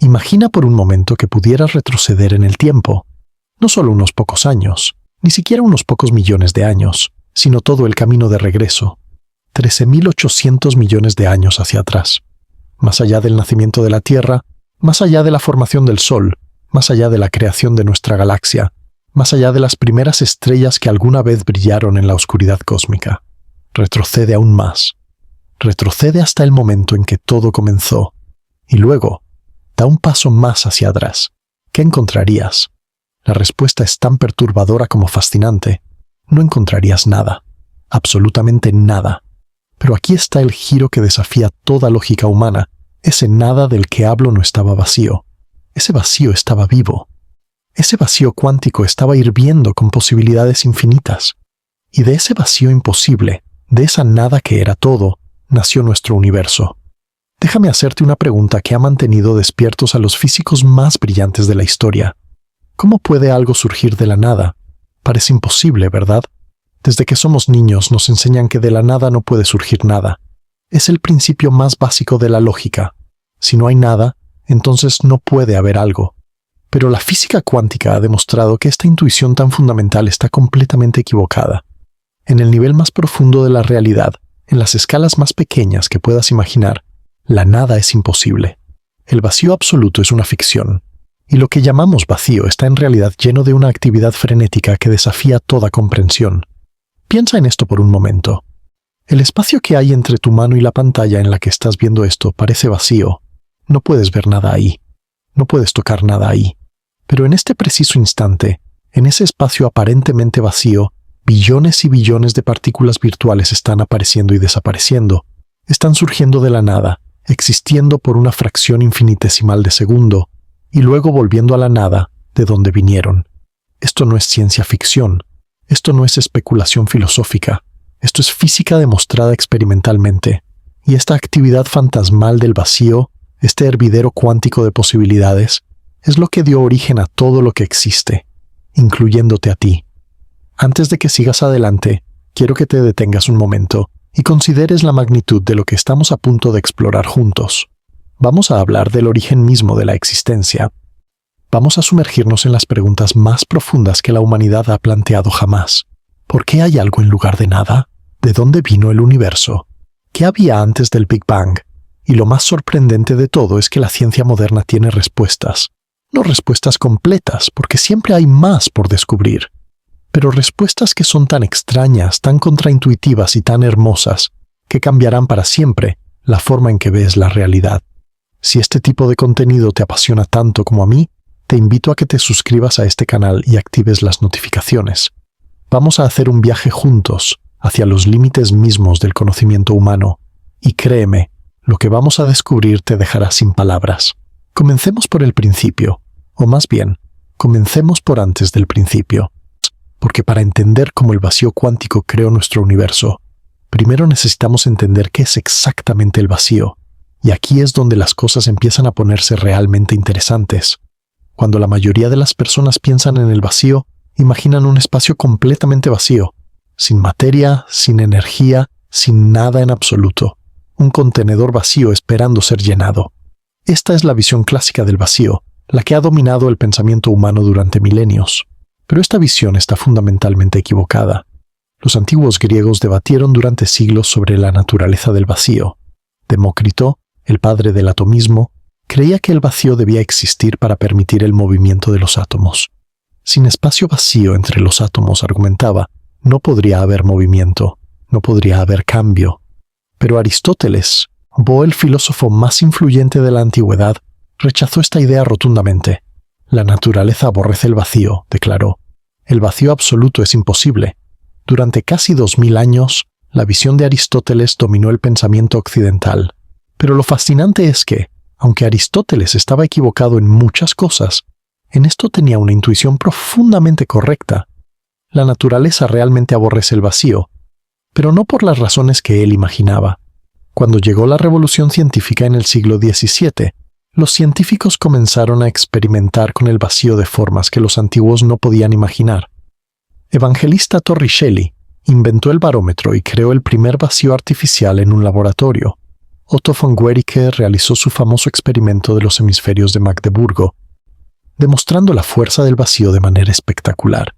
Imagina por un momento que pudieras retroceder en el tiempo, no solo unos pocos años, ni siquiera unos pocos millones de años, sino todo el camino de regreso, 13.800 millones de años hacia atrás, más allá del nacimiento de la Tierra, más allá de la formación del Sol, más allá de la creación de nuestra galaxia, más allá de las primeras estrellas que alguna vez brillaron en la oscuridad cósmica. Retrocede aún más. Retrocede hasta el momento en que todo comenzó, y luego da un paso más hacia atrás. ¿Qué encontrarías? La respuesta es tan perturbadora como fascinante. No encontrarías nada, absolutamente nada. Pero aquí está el giro que desafía toda lógica humana. Ese nada del que hablo no estaba vacío. Ese vacío estaba vivo. Ese vacío cuántico estaba hirviendo con posibilidades infinitas. Y de ese vacío imposible, de esa nada que era todo, nació nuestro universo. Déjame hacerte una pregunta que ha mantenido despiertos a los físicos más brillantes de la historia. ¿Cómo puede algo surgir de la nada? Parece imposible, ¿verdad? Desde que somos niños nos enseñan que de la nada no puede surgir nada. Es el principio más básico de la lógica. Si no hay nada, entonces no puede haber algo. Pero la física cuántica ha demostrado que esta intuición tan fundamental está completamente equivocada. En el nivel más profundo de la realidad, en las escalas más pequeñas que puedas imaginar, la nada es imposible. El vacío absoluto es una ficción. Y lo que llamamos vacío está en realidad lleno de una actividad frenética que desafía toda comprensión. Piensa en esto por un momento. El espacio que hay entre tu mano y la pantalla en la que estás viendo esto parece vacío. No puedes ver nada ahí. No puedes tocar nada ahí. Pero en este preciso instante, en ese espacio aparentemente vacío, billones y billones de partículas virtuales están apareciendo y desapareciendo. Están surgiendo de la nada, existiendo por una fracción infinitesimal de segundo, y luego volviendo a la nada de donde vinieron. Esto no es ciencia ficción. Esto no es especulación filosófica. Esto es física demostrada experimentalmente. Y esta actividad fantasmal del vacío, este hervidero cuántico de posibilidades, es lo que dio origen a todo lo que existe, incluyéndote a ti. Antes de que sigas adelante, quiero que te detengas un momento y consideres la magnitud de lo que estamos a punto de explorar juntos. Vamos a hablar del origen mismo de la existencia. Vamos a sumergirnos en las preguntas más profundas que la humanidad ha planteado jamás. ¿Por qué hay algo en lugar de nada? ¿De dónde vino el universo? ¿Qué había antes del Big Bang? Y lo más sorprendente de todo es que la ciencia moderna tiene respuestas. No respuestas completas, porque siempre hay más por descubrir. Pero respuestas que son tan extrañas, tan contraintuitivas y tan hermosas, que cambiarán para siempre la forma en que ves la realidad. Si este tipo de contenido te apasiona tanto como a mí, te invito a que te suscribas a este canal y actives las notificaciones. Vamos a hacer un viaje juntos hacia los límites mismos del conocimiento humano, y créeme, lo que vamos a descubrir te dejará sin palabras. Comencemos por el principio, o más bien, comencemos por antes del principio, porque para entender cómo el vacío cuántico creó nuestro universo, primero necesitamos entender qué es exactamente el vacío, y aquí es donde las cosas empiezan a ponerse realmente interesantes. Cuando la mayoría de las personas piensan en el vacío, imaginan un espacio completamente vacío, sin materia, sin energía, sin nada en absoluto. Un contenedor vacío esperando ser llenado. Esta es la visión clásica del vacío, la que ha dominado el pensamiento humano durante milenios. Pero esta visión está fundamentalmente equivocada. Los antiguos griegos debatieron durante siglos sobre la naturaleza del vacío. Demócrito, el padre del atomismo, creía que el vacío debía existir para permitir el movimiento de los átomos. Sin espacio vacío entre los átomos, argumentaba, no podría haber movimiento, no podría haber cambio. Pero Aristóteles, el filósofo más influyente de la antigüedad, rechazó esta idea rotundamente. La naturaleza aborrece el vacío, declaró. El vacío absoluto es imposible. Durante casi 2000 años, la visión de Aristóteles dominó el pensamiento occidental. Pero lo fascinante es que, aunque Aristóteles estaba equivocado en muchas cosas, en esto tenía una intuición profundamente correcta. La naturaleza realmente aborrece el vacío, pero no por las razones que él imaginaba. Cuando llegó la revolución científica en el siglo XVII, los científicos comenzaron a experimentar con el vacío de formas que los antiguos no podían imaginar. Evangelista Torricelli inventó el barómetro y creó el primer vacío artificial en un laboratorio. Otto von Guericke realizó su famoso experimento de los hemisferios de Magdeburgo, demostrando la fuerza del vacío de manera espectacular.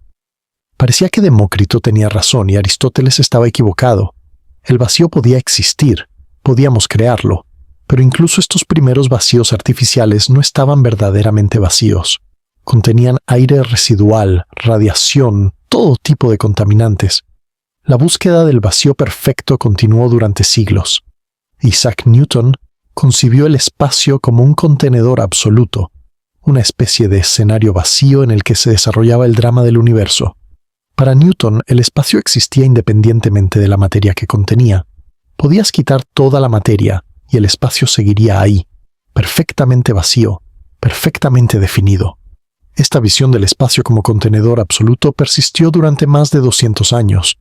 Parecía que Demócrito tenía razón y Aristóteles estaba equivocado. El vacío podía existir, podíamos crearlo, pero incluso estos primeros vacíos artificiales no estaban verdaderamente vacíos. Contenían aire residual, radiación, todo tipo de contaminantes. La búsqueda del vacío perfecto continuó durante siglos. Isaac Newton concibió el espacio como un contenedor absoluto, una especie de escenario vacío en el que se desarrollaba el drama del universo. Para Newton, el espacio existía independientemente de la materia que contenía. Podías quitar toda la materia y el espacio seguiría ahí, perfectamente vacío, perfectamente definido. Esta visión del espacio como contenedor absoluto persistió durante más de 200 años,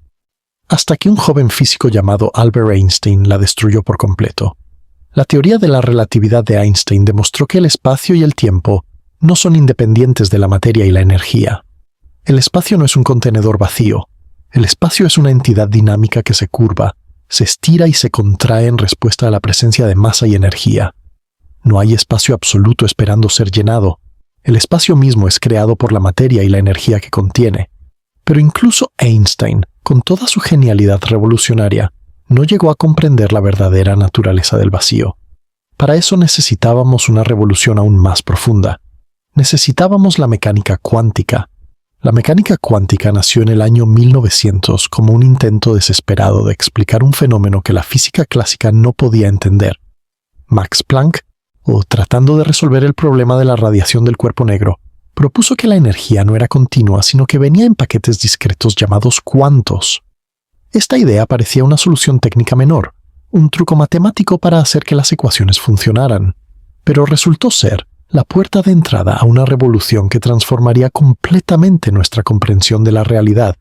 hasta que un joven físico llamado Albert Einstein la destruyó por completo. La teoría de la relatividad de Einstein demostró que el espacio y el tiempo no son independientes de la materia y la energía. El espacio no es un contenedor vacío. El espacio es una entidad dinámica que se curva, se estira y se contrae en respuesta a la presencia de masa y energía. No hay espacio absoluto esperando ser llenado. El espacio mismo es creado por la materia y la energía que contiene. Pero incluso Einstein, con toda su genialidad revolucionaria, no llegó a comprender la verdadera naturaleza del vacío. Para eso necesitábamos una revolución aún más profunda. Necesitábamos la mecánica cuántica. La mecánica cuántica nació en el año 1900 como un intento desesperado de explicar un fenómeno que la física clásica no podía entender. Max Planck, tratando de resolver el problema de la radiación del cuerpo negro, propuso que la energía no era continua, sino que venía en paquetes discretos llamados cuantos. Esta idea parecía una solución técnica menor, un truco matemático para hacer que las ecuaciones funcionaran, pero resultó ser la puerta de entrada a una revolución que transformaría completamente nuestra comprensión de la realidad.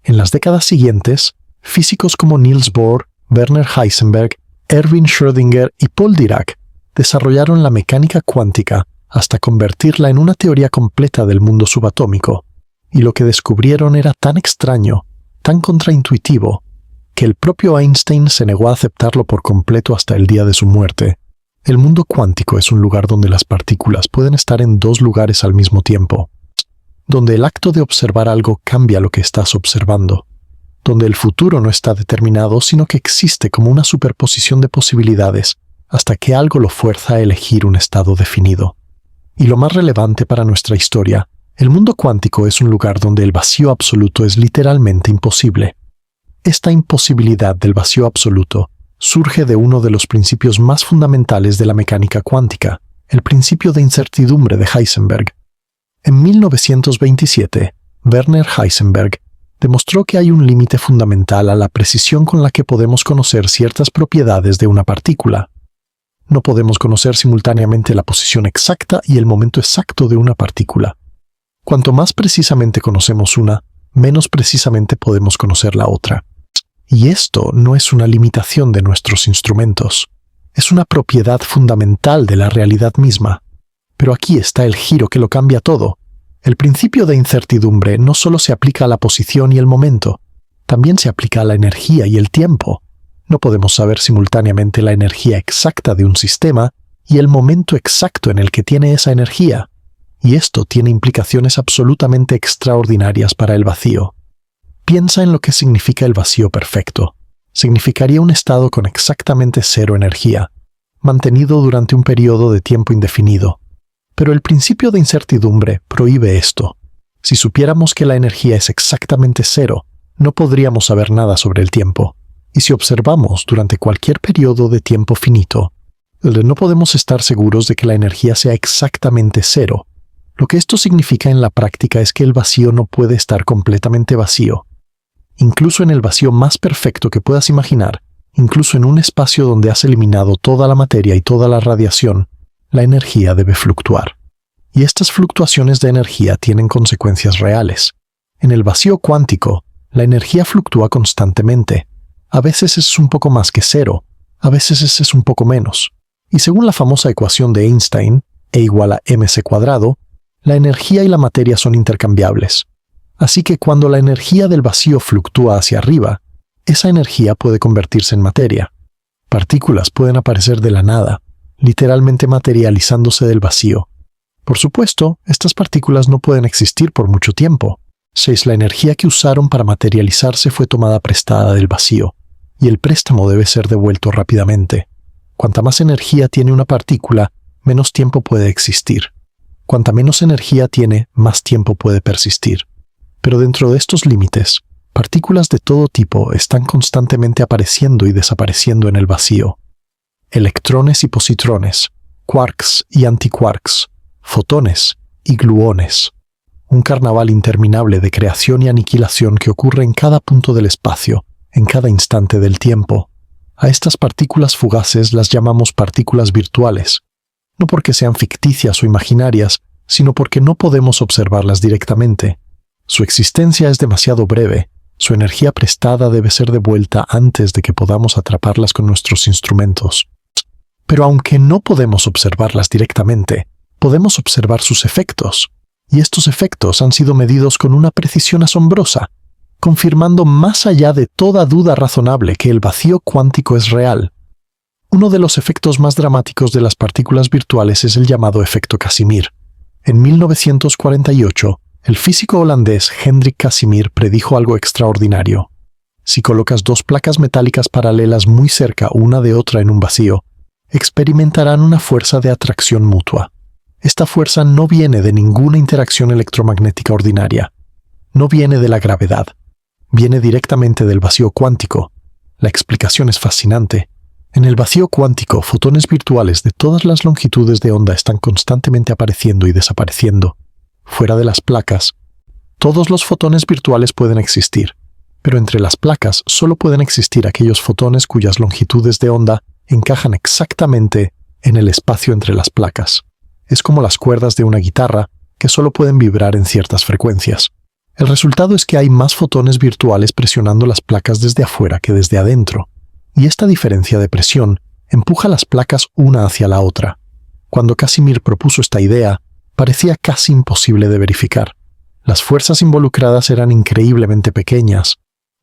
En las décadas siguientes, físicos como Niels Bohr, Werner Heisenberg, Erwin Schrödinger y Paul Dirac desarrollaron la mecánica cuántica hasta convertirla en una teoría completa del mundo subatómico, y lo que descubrieron era tan extraño, tan contraintuitivo, que el propio Einstein se negó a aceptarlo por completo hasta el día de su muerte. El mundo cuántico es un lugar donde las partículas pueden estar en dos lugares al mismo tiempo, donde el acto de observar algo cambia lo que estás observando, donde el futuro no está determinado, sino que existe como una superposición de posibilidades hasta que algo lo fuerza a elegir un estado definido. Y lo más relevante para nuestra historia, el mundo cuántico es un lugar donde el vacío absoluto es literalmente imposible. Esta imposibilidad del vacío absoluto surge de uno de los principios más fundamentales de la mecánica cuántica, el principio de incertidumbre de Heisenberg. En 1927, Werner Heisenberg demostró que hay un límite fundamental a la precisión con la que podemos conocer ciertas propiedades de una partícula. No podemos conocer simultáneamente la posición exacta y el momento exacto de una partícula. Cuanto más precisamente conocemos una, menos precisamente podemos conocer la otra. Y esto no es una limitación de nuestros instrumentos. Es una propiedad fundamental de la realidad misma. Pero aquí está el giro que lo cambia todo. El principio de incertidumbre no solo se aplica a la posición y el momento, también se aplica a la energía y el tiempo. No podemos saber simultáneamente la energía exacta de un sistema y el momento exacto en el que tiene esa energía. Y esto tiene implicaciones absolutamente extraordinarias para el vacío. Piensa en lo que significa el vacío perfecto. Significaría un estado con exactamente cero energía, mantenido durante un periodo de tiempo indefinido. Pero el principio de incertidumbre prohíbe esto. Si supiéramos que la energía es exactamente cero, no podríamos saber nada sobre el tiempo. Y si observamos durante cualquier periodo de tiempo finito, no podemos estar seguros de que la energía sea exactamente cero. Lo que esto significa en la práctica es que el vacío no puede estar completamente vacío. Incluso en el vacío más perfecto que puedas imaginar, incluso en un espacio donde has eliminado toda la materia y toda la radiación, la energía debe fluctuar. Y estas fluctuaciones de energía tienen consecuencias reales. En el vacío cuántico, la energía fluctúa constantemente. A veces es un poco más que cero, a veces es un poco menos. Y según la famosa ecuación de Einstein, E igual a mc², la energía y la materia son intercambiables. Así que cuando la energía del vacío fluctúa hacia arriba, esa energía puede convertirse en materia. Partículas pueden aparecer de la nada, literalmente materializándose del vacío. Por supuesto, estas partículas no pueden existir por mucho tiempo. La energía que usaron para materializarse fue tomada prestada del vacío, y el préstamo debe ser devuelto rápidamente. Cuanta más energía tiene una partícula, menos tiempo puede existir. Cuanta menos energía tiene, más tiempo puede persistir. Pero dentro de estos límites, partículas de todo tipo están constantemente apareciendo y desapareciendo en el vacío. Electrones y positrones, quarks y antiquarks, fotones y gluones. Un carnaval interminable de creación y aniquilación que ocurre en cada punto del espacio, en cada instante del tiempo. A estas partículas fugaces las llamamos partículas virtuales, no porque sean ficticias o imaginarias, sino porque no podemos observarlas directamente. Su existencia es demasiado breve, su energía prestada debe ser devuelta antes de que podamos atraparlas con nuestros instrumentos. Pero aunque no podemos observarlas directamente, podemos observar sus efectos, y estos efectos han sido medidos con una precisión asombrosa, confirmando más allá de toda duda razonable que el vacío cuántico es real. Uno de los efectos más dramáticos de las partículas virtuales es el llamado efecto Casimir. En 1948, el físico holandés Hendrik Casimir predijo algo extraordinario. Si colocas dos placas metálicas paralelas muy cerca una de otra en un vacío, experimentarán una fuerza de atracción mutua. Esta fuerza no viene de ninguna interacción electromagnética ordinaria. No viene de la gravedad. Viene directamente del vacío cuántico. La explicación es fascinante. En el vacío cuántico, fotones virtuales de todas las longitudes de onda están constantemente apareciendo y desapareciendo. Fuera de las placas, todos los fotones virtuales pueden existir, pero entre las placas solo pueden existir aquellos fotones cuyas longitudes de onda encajan exactamente en el espacio entre las placas. Es como las cuerdas de una guitarra que solo pueden vibrar en ciertas frecuencias. El resultado es que hay más fotones virtuales presionando las placas desde afuera que desde adentro, y esta diferencia de presión empuja las placas una hacia la otra. Cuando Casimir propuso esta idea, parecía casi imposible de verificar. Las fuerzas involucradas eran increíblemente pequeñas,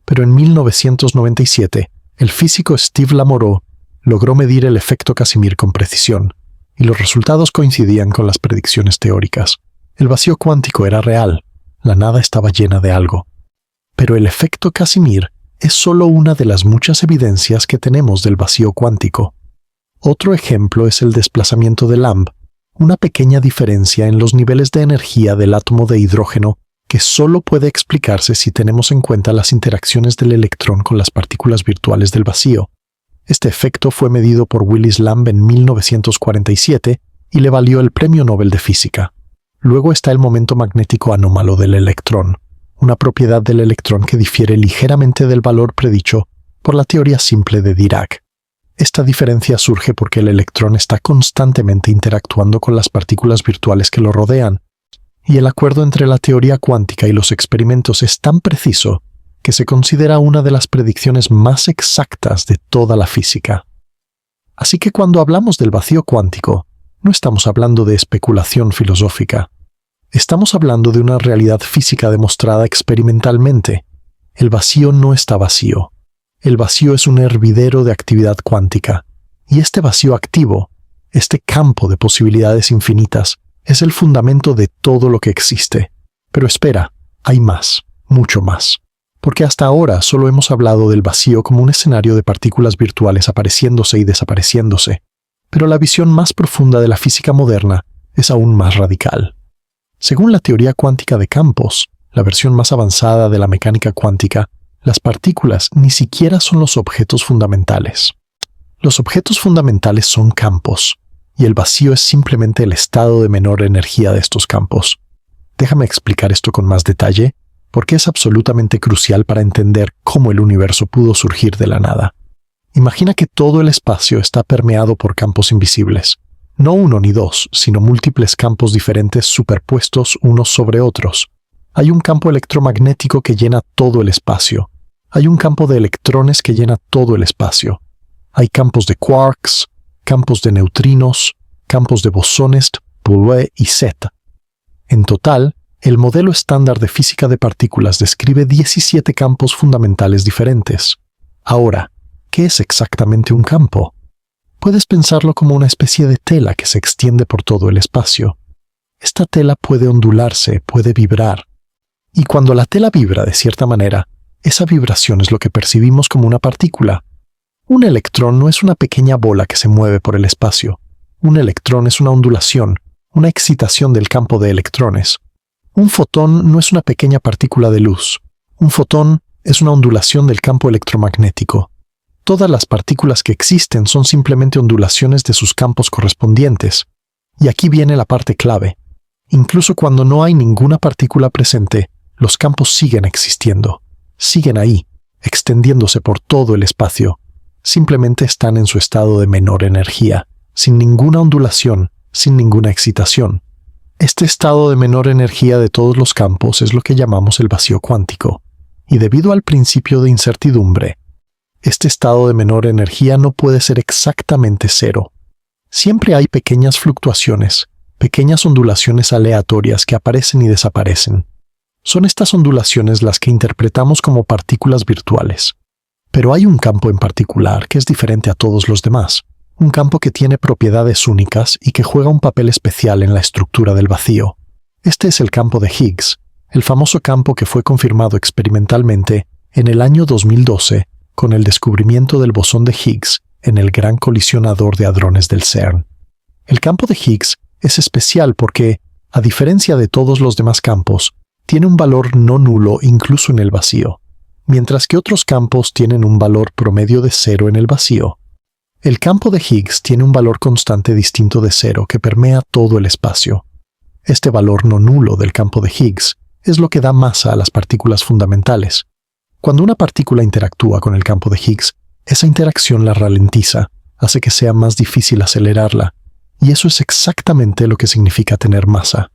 pero en 1997, el físico Steve Lamoureux logró medir el efecto Casimir con precisión, y los resultados coincidían con las predicciones teóricas. El vacío cuántico era real, la nada estaba llena de algo. Pero el efecto Casimir es solo una de las muchas evidencias que tenemos del vacío cuántico. Otro ejemplo es el desplazamiento de Lamb, una pequeña diferencia en los niveles de energía del átomo de hidrógeno que solo puede explicarse si tenemos en cuenta las interacciones del electrón con las partículas virtuales del vacío. Este efecto fue medido por Willis Lamb en 1947 y le valió el Premio Nobel de Física. Luego está el momento magnético anómalo del electrón, una propiedad del electrón que difiere ligeramente del valor predicho por la teoría simple de Dirac. Esta diferencia surge porque el electrón está constantemente interactuando con las partículas virtuales que lo rodean, y el acuerdo entre la teoría cuántica y los experimentos es tan preciso que se considera una de las predicciones más exactas de toda la física. Así que cuando hablamos del vacío cuántico, no estamos hablando de especulación filosófica. Estamos hablando de una realidad física demostrada experimentalmente. El vacío no está vacío. El vacío es un hervidero de actividad cuántica. Y este vacío activo, este campo de posibilidades infinitas, es el fundamento de todo lo que existe. Pero espera, hay más, mucho más. Porque hasta ahora solo hemos hablado del vacío como un escenario de partículas virtuales apareciéndose y desapareciéndose. Pero la visión más profunda de la física moderna es aún más radical. Según la teoría cuántica de campos, la versión más avanzada de la mecánica cuántica, las partículas ni siquiera son los objetos fundamentales. Los objetos fundamentales son campos, y el vacío es simplemente el estado de menor energía de estos campos. Déjame explicar esto con más detalle, porque es absolutamente crucial para entender cómo el universo pudo surgir de la nada. Imagina que todo el espacio está permeado por campos invisibles. No uno ni dos, sino múltiples campos diferentes superpuestos unos sobre otros. Hay un campo electromagnético que llena todo el espacio. Hay un campo de electrones que llena todo el espacio. Hay campos de quarks, campos de neutrinos, campos de bosones, Boole y Z. En total, el modelo estándar de física de partículas describe 17 campos fundamentales diferentes. Ahora, ¿qué es exactamente un campo? Puedes pensarlo como una especie de tela que se extiende por todo el espacio. Esta tela puede ondularse, puede vibrar. Y cuando la tela vibra de cierta manera, esa vibración es lo que percibimos como una partícula. Un electrón no es una pequeña bola que se mueve por el espacio. Un electrón es una ondulación, una excitación del campo de electrones. Un fotón no es una pequeña partícula de luz. Un fotón es una ondulación del campo electromagnético. Todas las partículas que existen son simplemente ondulaciones de sus campos correspondientes. Y aquí viene la parte clave. Incluso cuando no hay ninguna partícula presente, los campos siguen existiendo. Siguen ahí, extendiéndose por todo el espacio. Simplemente están en su estado de menor energía, sin ninguna ondulación, sin ninguna excitación. Este estado de menor energía de todos los campos es lo que llamamos el vacío cuántico. Y debido al principio de incertidumbre, este estado de menor energía no puede ser exactamente cero. Siempre hay pequeñas fluctuaciones, pequeñas ondulaciones aleatorias que aparecen y desaparecen. Son estas ondulaciones las que interpretamos como partículas virtuales. Pero hay un campo en particular que es diferente a todos los demás, un campo que tiene propiedades únicas y que juega un papel especial en la estructura del vacío. Este es el campo de Higgs, el famoso campo que fue confirmado experimentalmente en el año 2012 con el descubrimiento del bosón de Higgs en el Gran Colisionador de Hadrones del CERN. El campo de Higgs es especial porque, a diferencia de todos los demás campos, tiene un valor no nulo incluso en el vacío, mientras que otros campos tienen un valor promedio de cero en el vacío. El campo de Higgs tiene un valor constante distinto de cero que permea todo el espacio. Este valor no nulo del campo de Higgs es lo que da masa a las partículas fundamentales. Cuando una partícula interactúa con el campo de Higgs, esa interacción la ralentiza, hace que sea más difícil acelerarla, y eso es exactamente lo que significa tener masa.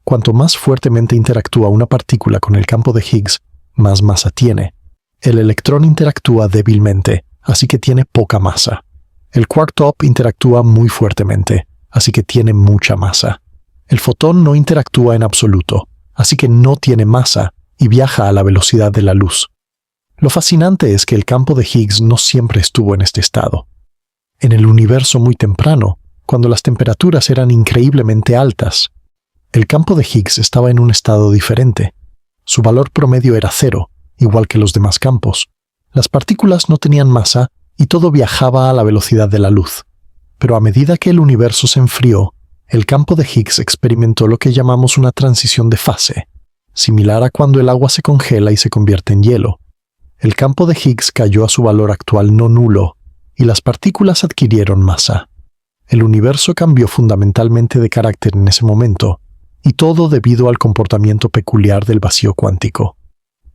Cuanto más fuertemente interactúa una partícula con el campo de Higgs, más masa tiene. El electrón interactúa débilmente, así que tiene poca masa. El quark top interactúa muy fuertemente, así que tiene mucha masa. El fotón no interactúa en absoluto, así que no tiene masa y viaja a la velocidad de la luz. Lo fascinante es que el campo de Higgs no siempre estuvo en este estado. En el universo muy temprano, cuando las temperaturas eran increíblemente altas, el campo de Higgs estaba en un estado diferente. Su valor promedio era cero, igual que los demás campos. Las partículas no tenían masa y todo viajaba a la velocidad de la luz. Pero a medida que el universo se enfrió, el campo de Higgs experimentó lo que llamamos una transición de fase, similar a cuando el agua se congela y se convierte en hielo. El campo de Higgs cayó a su valor actual no nulo, y las partículas adquirieron masa. El universo cambió fundamentalmente de carácter en ese momento, y todo debido al comportamiento peculiar del vacío cuántico.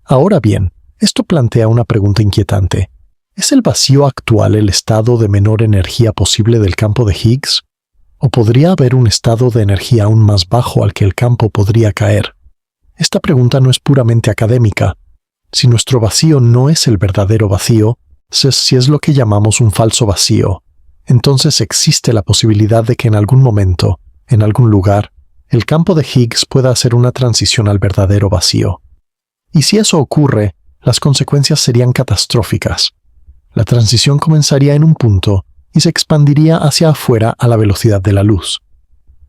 Ahora bien, esto plantea una pregunta inquietante. ¿Es el vacío actual el estado de menor energía posible del campo de Higgs? ¿O podría haber un estado de energía aún más bajo al que el campo podría caer? Esta pregunta no es puramente académica. Si nuestro vacío no es el verdadero vacío, si es lo que llamamos un falso vacío, entonces existe la posibilidad de que en algún momento, en algún lugar, el campo de Higgs pueda hacer una transición al verdadero vacío. Y si eso ocurre, las consecuencias serían catastróficas. La transición comenzaría en un punto y se expandiría hacia afuera a la velocidad de la luz.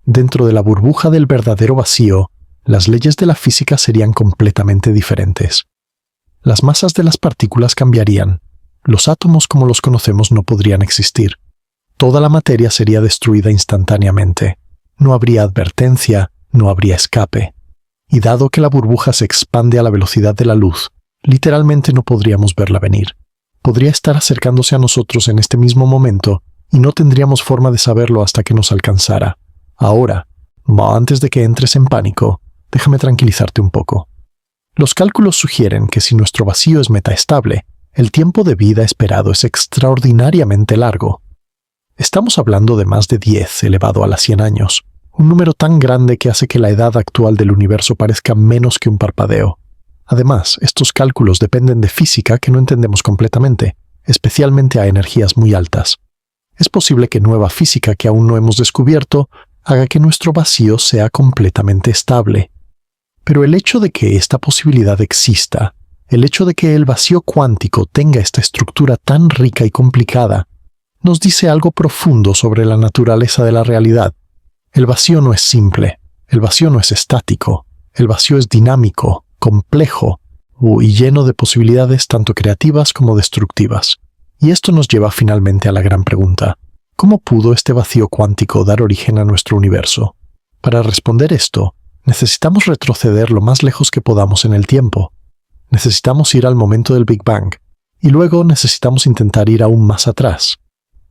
Dentro de la burbuja del verdadero vacío, las leyes de la física serían completamente diferentes. Las masas de las partículas cambiarían. Los átomos como los conocemos no podrían existir. Toda la materia sería destruida instantáneamente. No habría advertencia, no habría escape. Y dado que la burbuja se expande a la velocidad de la luz, literalmente no podríamos verla venir. Podría estar acercándose a nosotros en este mismo momento y no tendríamos forma de saberlo hasta que nos alcanzara. Ahora, antes de que entres en pánico, déjame tranquilizarte un poco. Los cálculos sugieren que si nuestro vacío es metaestable, el tiempo de vida esperado es extraordinariamente largo. Estamos hablando de más de 10 elevado a la 100 años, un número tan grande que hace que la edad actual del universo parezca menos que un parpadeo. Además, estos cálculos dependen de física que no entendemos completamente, especialmente a energías muy altas. Es posible que nueva física que aún no hemos descubierto haga que nuestro vacío sea completamente estable. Pero el hecho de que esta posibilidad exista El hecho de que el vacío cuántico tenga esta estructura tan rica y complicada nos dice algo profundo sobre la naturaleza de la realidad. El vacío no es simple, el vacío no es estático, el vacío es dinámico, complejo y lleno de posibilidades tanto creativas como destructivas. Y esto nos lleva finalmente a la gran pregunta: ¿cómo pudo este vacío cuántico dar origen a nuestro universo? Para responder esto, necesitamos retroceder lo más lejos que podamos en el tiempo. Necesitamos ir al momento del Big Bang, y luego necesitamos intentar ir aún más atrás.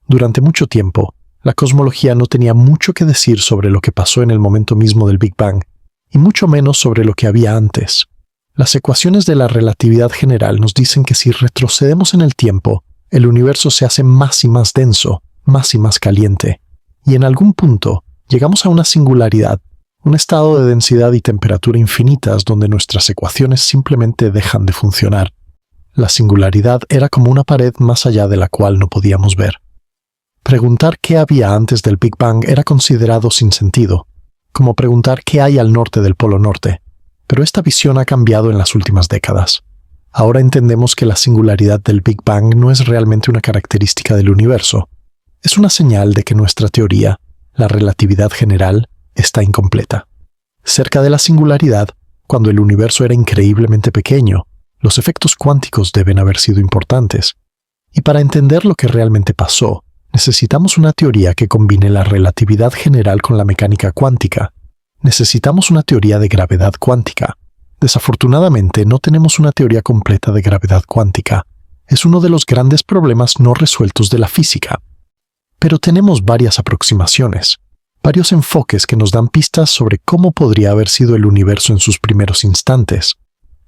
Durante mucho tiempo, la cosmología no tenía mucho que decir sobre lo que pasó en el momento mismo del Big Bang, y mucho menos sobre lo que había antes. Las ecuaciones de la relatividad general nos dicen que si retrocedemos en el tiempo, el universo se hace más y más denso, más y más caliente, y en algún punto llegamos a una singularidad, un estado de densidad y temperatura infinitas donde nuestras ecuaciones simplemente dejan de funcionar. La singularidad era como una pared más allá de la cual no podíamos ver. Preguntar qué había antes del Big Bang era considerado sin sentido, como preguntar qué hay al norte del Polo Norte, pero esta visión ha cambiado en las últimas décadas. Ahora entendemos que la singularidad del Big Bang no es realmente una característica del universo. Es una señal de que nuestra teoría, la relatividad general, está incompleta. Cerca de la singularidad, cuando el universo era increíblemente pequeño, los efectos cuánticos deben haber sido importantes. Y para entender lo que realmente pasó, necesitamos una teoría que combine la relatividad general con la mecánica cuántica. Necesitamos una teoría de gravedad cuántica. Desafortunadamente, no tenemos una teoría completa de gravedad cuántica. Es uno de los grandes problemas no resueltos de la física. Pero tenemos varias aproximaciones, varios enfoques que nos dan pistas sobre cómo podría haber sido el universo en sus primeros instantes.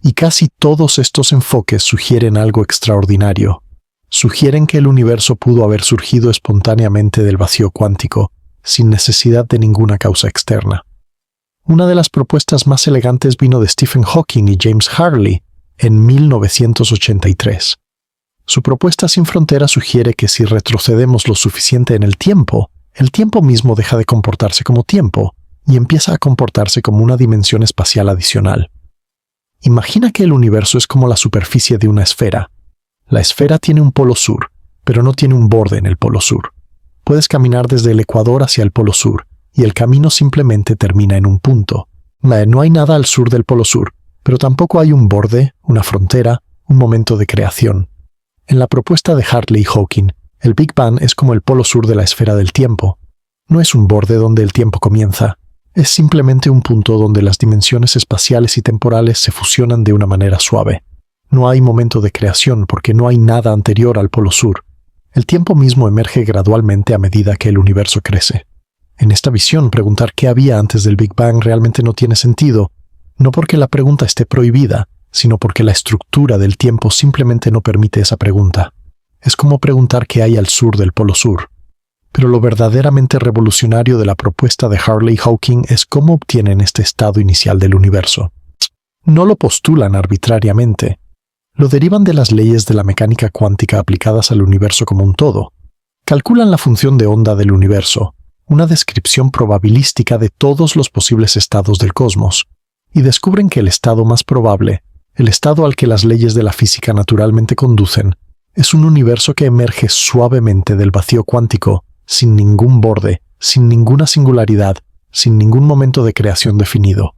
Y casi todos estos enfoques sugieren algo extraordinario. Sugieren que el universo pudo haber surgido espontáneamente del vacío cuántico, sin necesidad de ninguna causa externa. Una de las propuestas más elegantes vino de Stephen Hawking y James Hartley en 1983. Su propuesta sin fronteras sugiere que si retrocedemos lo suficiente en el tiempo mismo deja de comportarse como tiempo y empieza a comportarse como una dimensión espacial adicional. Imagina que el universo es como la superficie de una esfera. La esfera tiene un polo sur, pero no tiene un borde en el polo sur. Puedes caminar desde el ecuador hacia el polo sur, y el camino simplemente termina en un punto. No hay nada al sur del polo sur, pero tampoco hay un borde, una frontera, un momento de creación. En la propuesta de Hartley y Hawking, el Big Bang es como el polo sur de la esfera del tiempo. No es un borde donde el tiempo comienza, es simplemente un punto donde las dimensiones espaciales y temporales se fusionan de una manera suave. No hay momento de creación porque no hay nada anterior al polo sur. El tiempo mismo emerge gradualmente a medida que el universo crece. En esta visión, preguntar qué había antes del Big Bang realmente no tiene sentido, no porque la pregunta esté prohibida, sino porque la estructura del tiempo simplemente no permite esa pregunta. Es como preguntar qué hay al sur del polo sur. Pero lo verdaderamente revolucionario de la propuesta de Hartley y Hawking es cómo obtienen este estado inicial del universo. No lo postulan arbitrariamente. Lo derivan de las leyes de la mecánica cuántica aplicadas al universo como un todo. Calculan la función de onda del universo, una descripción probabilística de todos los posibles estados del cosmos, y descubren que el estado más probable, el estado al que las leyes de la física naturalmente conducen, es un universo que emerge suavemente del vacío cuántico, sin ningún borde, sin ninguna singularidad, sin ningún momento de creación definido.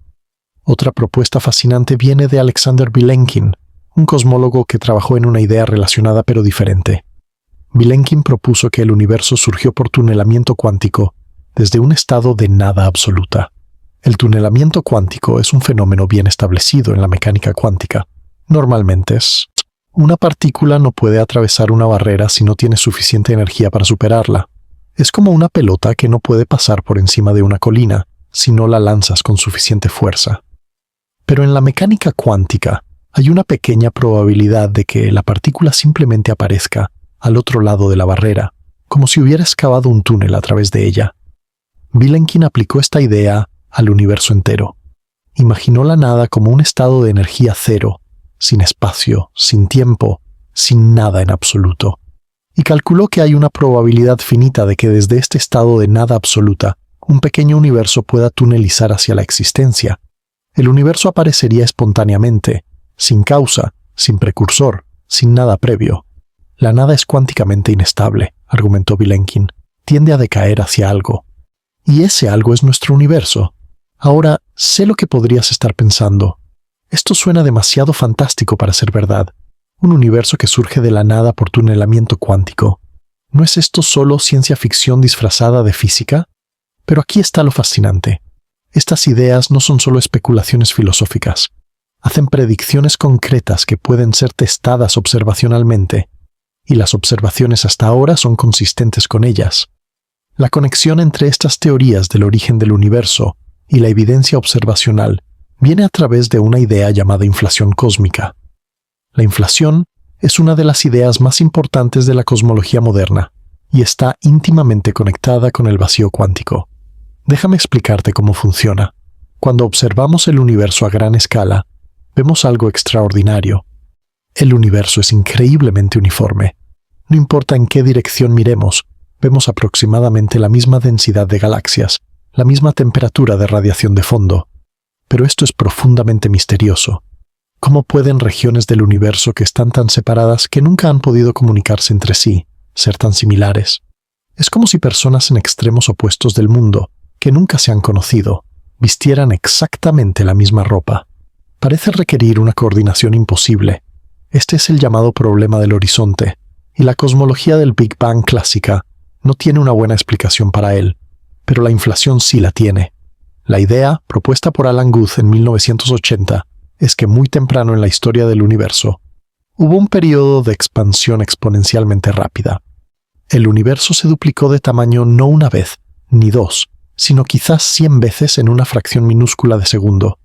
Otra propuesta fascinante viene de Alexander Vilenkin, un cosmólogo que trabajó en una idea relacionada pero diferente. Vilenkin propuso que el universo surgió por tunelamiento cuántico, desde un estado de nada absoluta. El tunelamiento cuántico es un fenómeno bien establecido en la mecánica cuántica. Normalmente una partícula no puede atravesar una barrera si no tiene suficiente energía para superarla. Es como una pelota que no puede pasar por encima de una colina si no la lanzas con suficiente fuerza. Pero en la mecánica cuántica hay una pequeña probabilidad de que la partícula simplemente aparezca al otro lado de la barrera, como si hubiera excavado un túnel a través de ella. Vilenkin aplicó esta idea al universo entero. Imaginó la nada como un estado de energía cero, sin espacio, sin tiempo, sin nada en absoluto. Y calculó que hay una probabilidad finita de que desde este estado de nada absoluta, un pequeño universo pueda tunelizar hacia la existencia. El universo aparecería espontáneamente, sin causa, sin precursor, sin nada previo. La nada es cuánticamente inestable, argumentó Vilenkin. Tiende a decaer hacia algo. Y ese algo es nuestro universo. Ahora, sé lo que podrías estar pensando. Esto suena demasiado fantástico para ser verdad. Un universo que surge de la nada por tunelamiento cuántico. ¿No es esto solo ciencia ficción disfrazada de física? Pero aquí está lo fascinante. Estas ideas no son solo especulaciones filosóficas. Hacen predicciones concretas que pueden ser testadas observacionalmente, y las observaciones hasta ahora son consistentes con ellas. La conexión entre estas teorías del origen del universo y la evidencia observacional viene a través de una idea llamada inflación cósmica. La inflación es una de las ideas más importantes de la cosmología moderna y está íntimamente conectada con el vacío cuántico. Déjame explicarte cómo funciona. Cuando observamos el universo a gran escala, vemos algo extraordinario. El universo es increíblemente uniforme. No importa en qué dirección miremos, vemos aproximadamente la misma densidad de galaxias, la misma temperatura de radiación de fondo. Pero esto es profundamente misterioso. ¿Cómo pueden regiones del universo que están tan separadas que nunca han podido comunicarse entre sí, ser tan similares? Es como si personas en extremos opuestos del mundo, que nunca se han conocido, vistieran exactamente la misma ropa. Parece requerir una coordinación imposible. Este es el llamado problema del horizonte, y la cosmología del Big Bang clásica no tiene una buena explicación para él, pero la inflación sí la tiene. La idea, propuesta por Alan Guth en 1980, es que muy temprano en la historia del universo, hubo un periodo de expansión exponencialmente rápida. El universo se duplicó de tamaño no una vez, ni dos, sino quizás 100 veces en una fracción minúscula de segundo,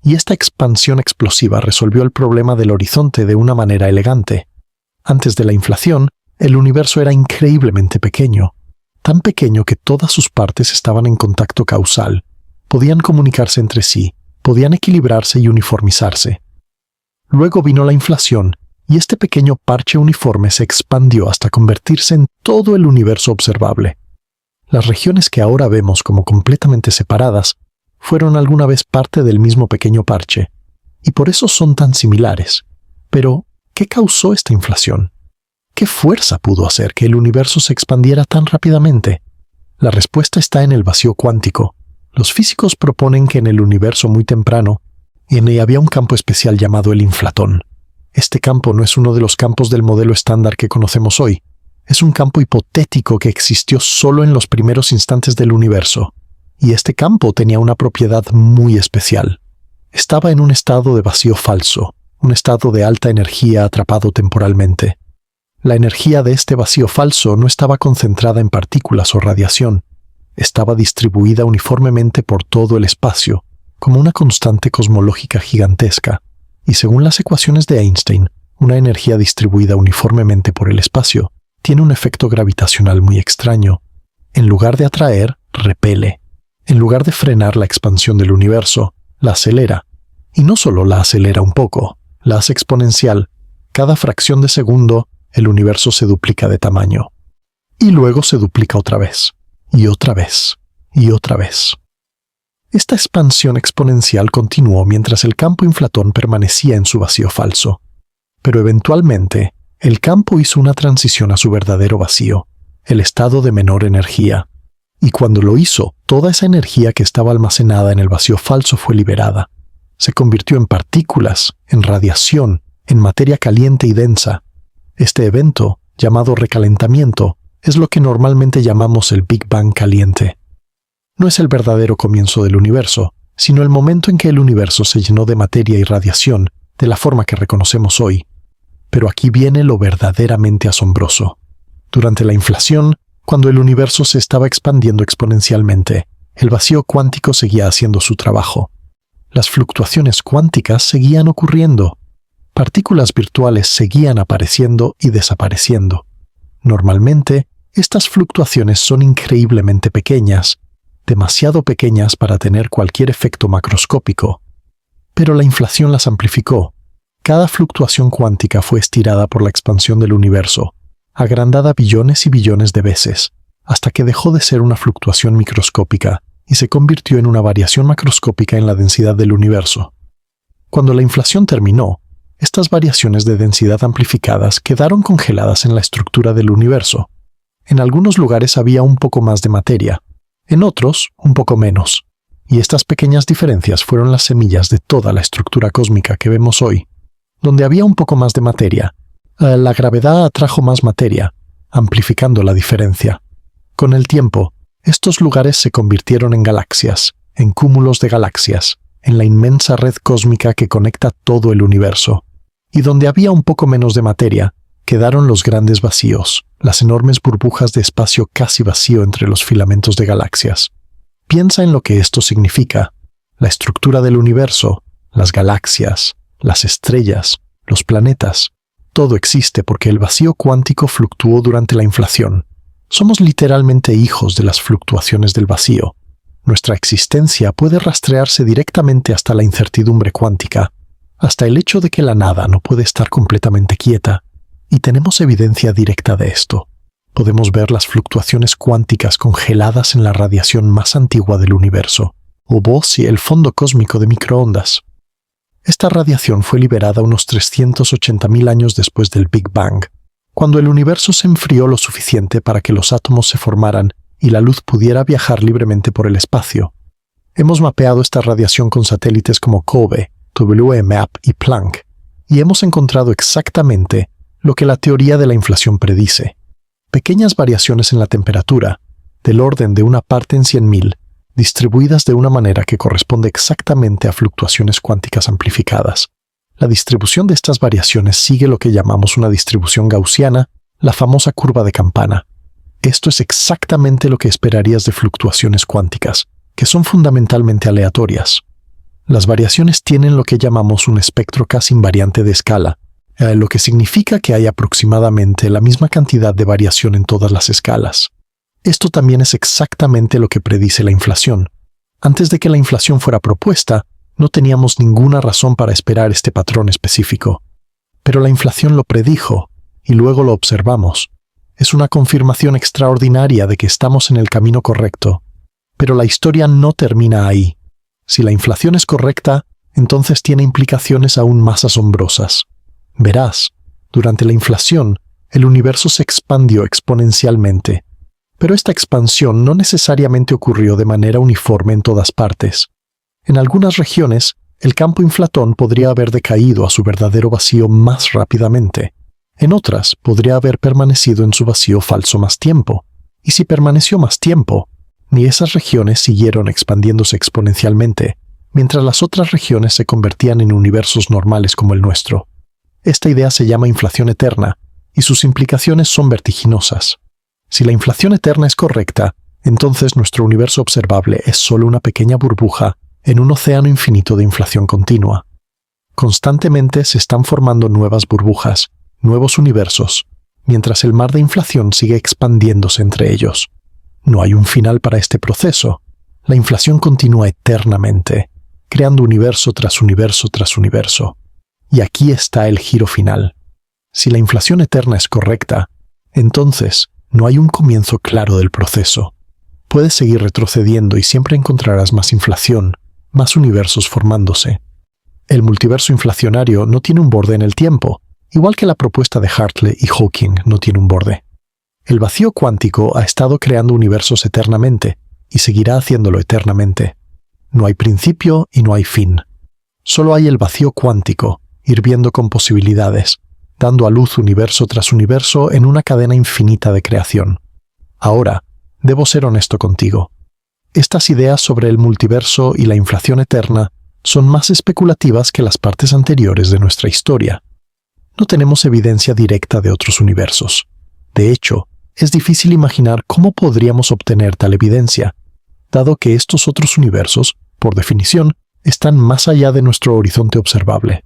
y esta expansión explosiva resolvió el problema del horizonte de una manera elegante. Antes de la inflación, el universo era increíblemente pequeño, tan pequeño que todas sus partes estaban en contacto causal, podían comunicarse entre sí, podían equilibrarse y uniformizarse. Luego vino la inflación, y este pequeño parche uniforme se expandió hasta convertirse en todo el universo observable. Las regiones que ahora vemos como completamente separadas fueron alguna vez parte del mismo pequeño parche, y por eso son tan similares. Pero, ¿qué causó esta inflación? ¿Qué fuerza pudo hacer que el universo se expandiera tan rápidamente? La respuesta está en el vacío cuántico. Los físicos proponen que en el universo muy temprano, había un campo especial llamado el inflatón. Este campo no es uno de los campos del modelo estándar que conocemos hoy. Es un campo hipotético que existió solo en los primeros instantes del universo. Y este campo tenía una propiedad muy especial. Estaba en un estado de vacío falso, un estado de alta energía atrapado temporalmente. La energía de este vacío falso no estaba concentrada en partículas o radiación. Estaba distribuida uniformemente por todo el espacio, como una constante cosmológica gigantesca. Y según las ecuaciones de Einstein, una energía distribuida uniformemente por el espacio tiene un efecto gravitacional muy extraño. En lugar de atraer, repele. En lugar de frenar la expansión del universo, la acelera. Y no solo la acelera un poco, la hace exponencial. Cada fracción de segundo, el universo se duplica de tamaño. Y luego se duplica otra vez, y otra vez, y otra vez. Esta expansión exponencial continuó mientras el campo inflatón permanecía en su vacío falso. Pero eventualmente, el campo hizo una transición a su verdadero vacío, el estado de menor energía. Y cuando lo hizo, toda esa energía que estaba almacenada en el vacío falso fue liberada. Se convirtió en partículas, en radiación, en materia caliente y densa. Este evento, llamado recalentamiento, es lo que normalmente llamamos el Big Bang caliente. No es el verdadero comienzo del universo, sino el momento en que el universo se llenó de materia y radiación, de la forma que reconocemos hoy. Pero aquí viene lo verdaderamente asombroso. Durante la inflación, cuando el universo se estaba expandiendo exponencialmente, el vacío cuántico seguía haciendo su trabajo. Las fluctuaciones cuánticas seguían ocurriendo. Partículas virtuales seguían apareciendo y desapareciendo. Normalmente, estas fluctuaciones son increíblemente pequeñas, demasiado pequeñas para tener cualquier efecto macroscópico. Pero la inflación las amplificó. Cada fluctuación cuántica fue estirada por la expansión del universo, agrandada billones y billones de veces, hasta que dejó de ser una fluctuación microscópica y se convirtió en una variación macroscópica en la densidad del universo. Cuando la inflación terminó, estas variaciones de densidad amplificadas quedaron congeladas en la estructura del universo. En algunos lugares había un poco más de materia, en otros un poco menos, y estas pequeñas diferencias fueron las semillas de toda la estructura cósmica que vemos hoy. Donde había un poco más de materia, la gravedad atrajo más materia, amplificando la diferencia. Con el tiempo, estos lugares se convirtieron en galaxias, en cúmulos de galaxias, en la inmensa red cósmica que conecta todo el universo. Y donde había un poco menos de materia, quedaron los grandes vacíos, las enormes burbujas de espacio casi vacío entre los filamentos de galaxias. Piensa en lo que esto significa. La estructura del universo, las galaxias, las estrellas, los planetas. Todo existe porque el vacío cuántico fluctuó durante la inflación. Somos literalmente hijos de las fluctuaciones del vacío. Nuestra existencia puede rastrearse directamente hasta la incertidumbre cuántica, hasta el hecho de que la nada no puede estar completamente quieta, y tenemos evidencia directa de esto. Podemos ver las fluctuaciones cuánticas congeladas en la radiación más antigua del universo, o BOSI, el fondo cósmico de microondas. Esta radiación fue liberada unos 380.000 años después del Big Bang, cuando el universo se enfrió lo suficiente para que los átomos se formaran y la luz pudiera viajar libremente por el espacio. Hemos mapeado esta radiación con satélites como COBE, WMAP y Planck, y hemos encontrado exactamente lo que la teoría de la inflación predice. Pequeñas variaciones en la temperatura, del orden de una parte en 100.000, distribuidas de una manera que corresponde exactamente a fluctuaciones cuánticas amplificadas. La distribución de estas variaciones sigue lo que llamamos una distribución gaussiana, la famosa curva de campana. Esto es exactamente lo que esperarías de fluctuaciones cuánticas, que son fundamentalmente aleatorias. Las variaciones tienen lo que llamamos un espectro casi invariante de escala, lo que significa que hay aproximadamente la misma cantidad de variación en todas las escalas. Esto también es exactamente lo que predice la inflación. Antes de que la inflación fuera propuesta, no teníamos ninguna razón para esperar este patrón específico. Pero la inflación lo predijo, y luego lo observamos. Es una confirmación extraordinaria de que estamos en el camino correcto. Pero la historia no termina ahí. Si la inflación es correcta, entonces tiene implicaciones aún más asombrosas. Verás, durante la inflación, el universo se expandió exponencialmente. Pero esta expansión no necesariamente ocurrió de manera uniforme en todas partes. En algunas regiones, el campo inflatón podría haber decaído a su verdadero vacío más rápidamente. En otras, podría haber permanecido en su vacío falso más tiempo. Y si permaneció más tiempo, ni esas regiones siguieron expandiéndose exponencialmente, mientras las otras regiones se convertían en universos normales como el nuestro. Esta idea se llama inflación eterna, y sus implicaciones son vertiginosas. Si la inflación eterna es correcta, entonces nuestro universo observable es solo una pequeña burbuja en un océano infinito de inflación continua. Constantemente se están formando nuevas burbujas, nuevos universos, mientras el mar de inflación sigue expandiéndose entre ellos. No hay un final para este proceso. La inflación continúa eternamente, creando universo tras universo tras universo. Y aquí está el giro final. Si la inflación eterna es correcta, entonces no hay un comienzo claro del proceso. Puedes seguir retrocediendo y siempre encontrarás más inflación, más universos formándose. El multiverso inflacionario no tiene un borde en el tiempo, igual que la propuesta de Hartley y Hawking no tiene un borde. El vacío cuántico ha estado creando universos eternamente y seguirá haciéndolo eternamente. No hay principio y no hay fin. Solo hay el vacío cuántico, hirviendo con posibilidades, dando a luz universo tras universo en una cadena infinita de creación. Ahora, debo ser honesto contigo. Estas ideas sobre el multiverso y la inflación eterna son más especulativas que las partes anteriores de nuestra historia. No tenemos evidencia directa de otros universos. De hecho, es difícil imaginar cómo podríamos obtener tal evidencia, dado que estos otros universos, por definición, están más allá de nuestro horizonte observable.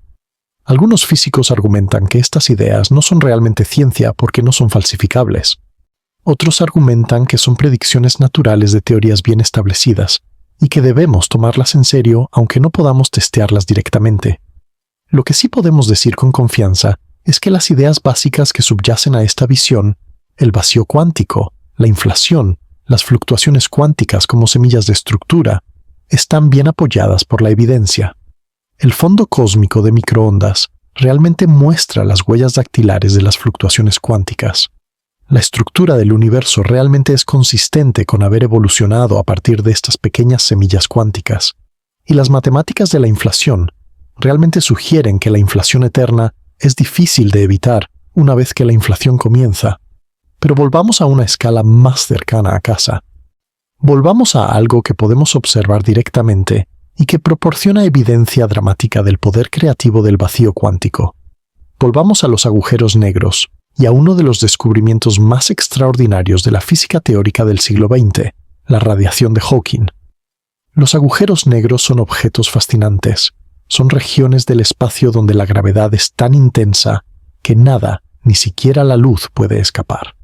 Algunos físicos argumentan que estas ideas no son realmente ciencia porque no son falsificables. Otros argumentan que son predicciones naturales de teorías bien establecidas y que debemos tomarlas en serio aunque no podamos testearlas directamente. Lo que sí podemos decir con confianza es que las ideas básicas que subyacen a esta visión, el vacío cuántico, la inflación, las fluctuaciones cuánticas como semillas de estructura, están bien apoyadas por la evidencia. El fondo cósmico de microondas realmente muestra las huellas dactilares de las fluctuaciones cuánticas. La estructura del universo realmente es consistente con haber evolucionado a partir de estas pequeñas semillas cuánticas. Y las matemáticas de la inflación realmente sugieren que la inflación eterna es difícil de evitar una vez que la inflación comienza. Pero volvamos a una escala más cercana a casa. Volvamos a algo que podemos observar directamente y que proporciona evidencia dramática del poder creativo del vacío cuántico. Volvamos a los agujeros negros y a uno de los descubrimientos más extraordinarios de la física teórica del siglo XX, la radiación de Hawking. Los agujeros negros son objetos fascinantes. Son regiones del espacio donde la gravedad es tan intensa que nada, ni siquiera la luz, puede escapar.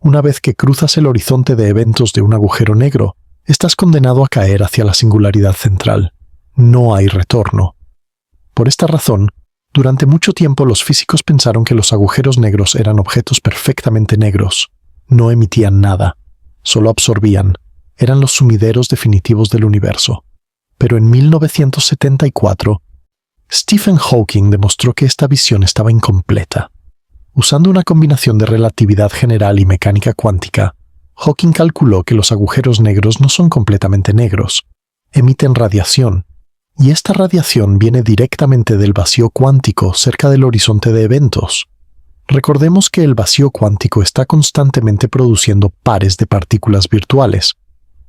Una vez que cruzas el horizonte de eventos de un agujero negro, estás condenado a caer hacia la singularidad central. No hay retorno. Por esta razón, durante mucho tiempo los físicos pensaron que los agujeros negros eran objetos perfectamente negros. No emitían nada, solo absorbían. Eran los sumideros definitivos del universo. Pero en 1974, Stephen Hawking demostró que esta visión estaba incompleta. Usando una combinación de relatividad general y mecánica cuántica, Hawking calculó que los agujeros negros no son completamente negros, emiten radiación, y esta radiación viene directamente del vacío cuántico cerca del horizonte de eventos. Recordemos que el vacío cuántico está constantemente produciendo pares de partículas virtuales.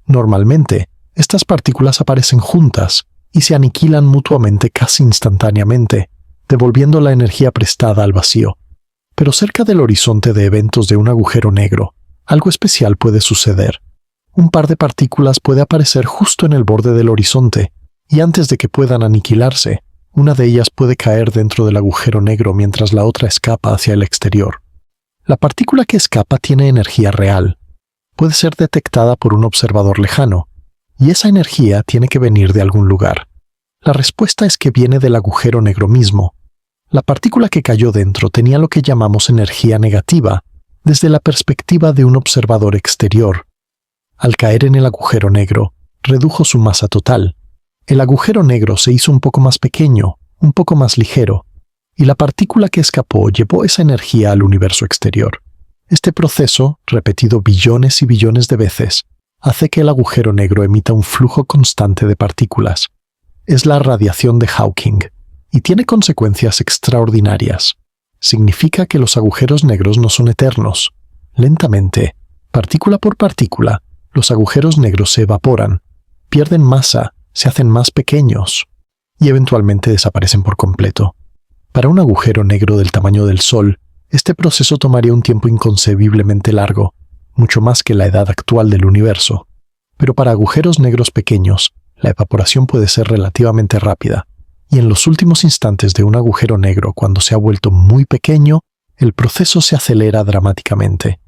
Normalmente, estas partículas aparecen juntas y se aniquilan mutuamente casi instantáneamente, devolviendo la energía prestada al vacío. Pero cerca del horizonte de eventos de un agujero negro, algo especial puede suceder. Un par de partículas puede aparecer justo en el borde del horizonte, y antes de que puedan aniquilarse, una de ellas puede caer dentro del agujero negro mientras la otra escapa hacia el exterior. La partícula que escapa tiene energía real. Puede ser detectada por un observador lejano, y esa energía tiene que venir de algún lugar. La respuesta es que viene del agujero negro mismo. La partícula que cayó dentro tenía lo que llamamos energía negativa, desde la perspectiva de un observador exterior. Al caer en el agujero negro, redujo su masa total. El agujero negro se hizo un poco más pequeño, un poco más ligero, y la partícula que escapó llevó esa energía al universo exterior. Este proceso, repetido billones y billones de veces, hace que el agujero negro emita un flujo constante de partículas. Es la radiación de Hawking, y tiene consecuencias extraordinarias. Significa que los agujeros negros no son eternos. Lentamente, partícula por partícula, los agujeros negros se evaporan, pierden masa, se hacen más pequeños y eventualmente desaparecen por completo. Para un agujero negro del tamaño del Sol, este proceso tomaría un tiempo inconcebiblemente largo, mucho más que la edad actual del universo. Pero para agujeros negros pequeños, la evaporación puede ser relativamente rápida, y en los últimos instantes de un agujero negro, cuando se ha vuelto muy pequeño, el proceso se acelera dramáticamente.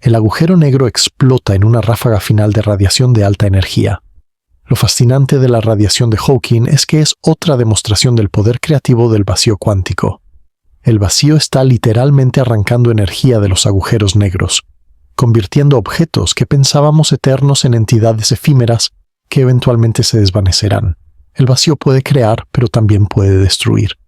El agujero negro explota en una ráfaga final de radiación de alta energía. Lo fascinante de la radiación de Hawking es que es otra demostración del poder creativo del vacío cuántico. El vacío está literalmente arrancando energía de los agujeros negros, convirtiendo objetos que pensábamos eternos en entidades efímeras que eventualmente se desvanecerán. El vacío puede crear, pero también puede destruir.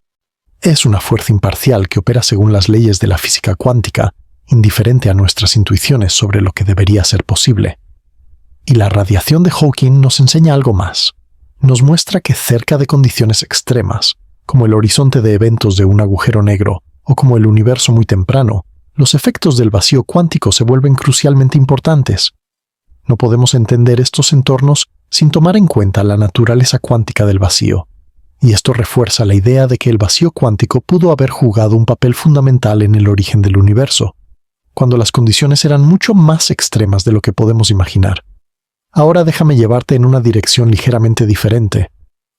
Es una fuerza imparcial que opera según las leyes de la física cuántica, indiferente a nuestras intuiciones sobre lo que debería ser posible. Y la radiación de Hawking nos enseña algo más. Nos muestra que cerca de condiciones extremas, como el horizonte de eventos de un agujero negro o como el universo muy temprano, los efectos del vacío cuántico se vuelven crucialmente importantes. No podemos entender estos entornos sin tomar en cuenta la naturaleza cuántica del vacío. Y esto refuerza la idea de que el vacío cuántico pudo haber jugado un papel fundamental en el origen del universo, cuando las condiciones eran mucho más extremas de lo que podemos imaginar. Ahora déjame llevarte en una dirección ligeramente diferente.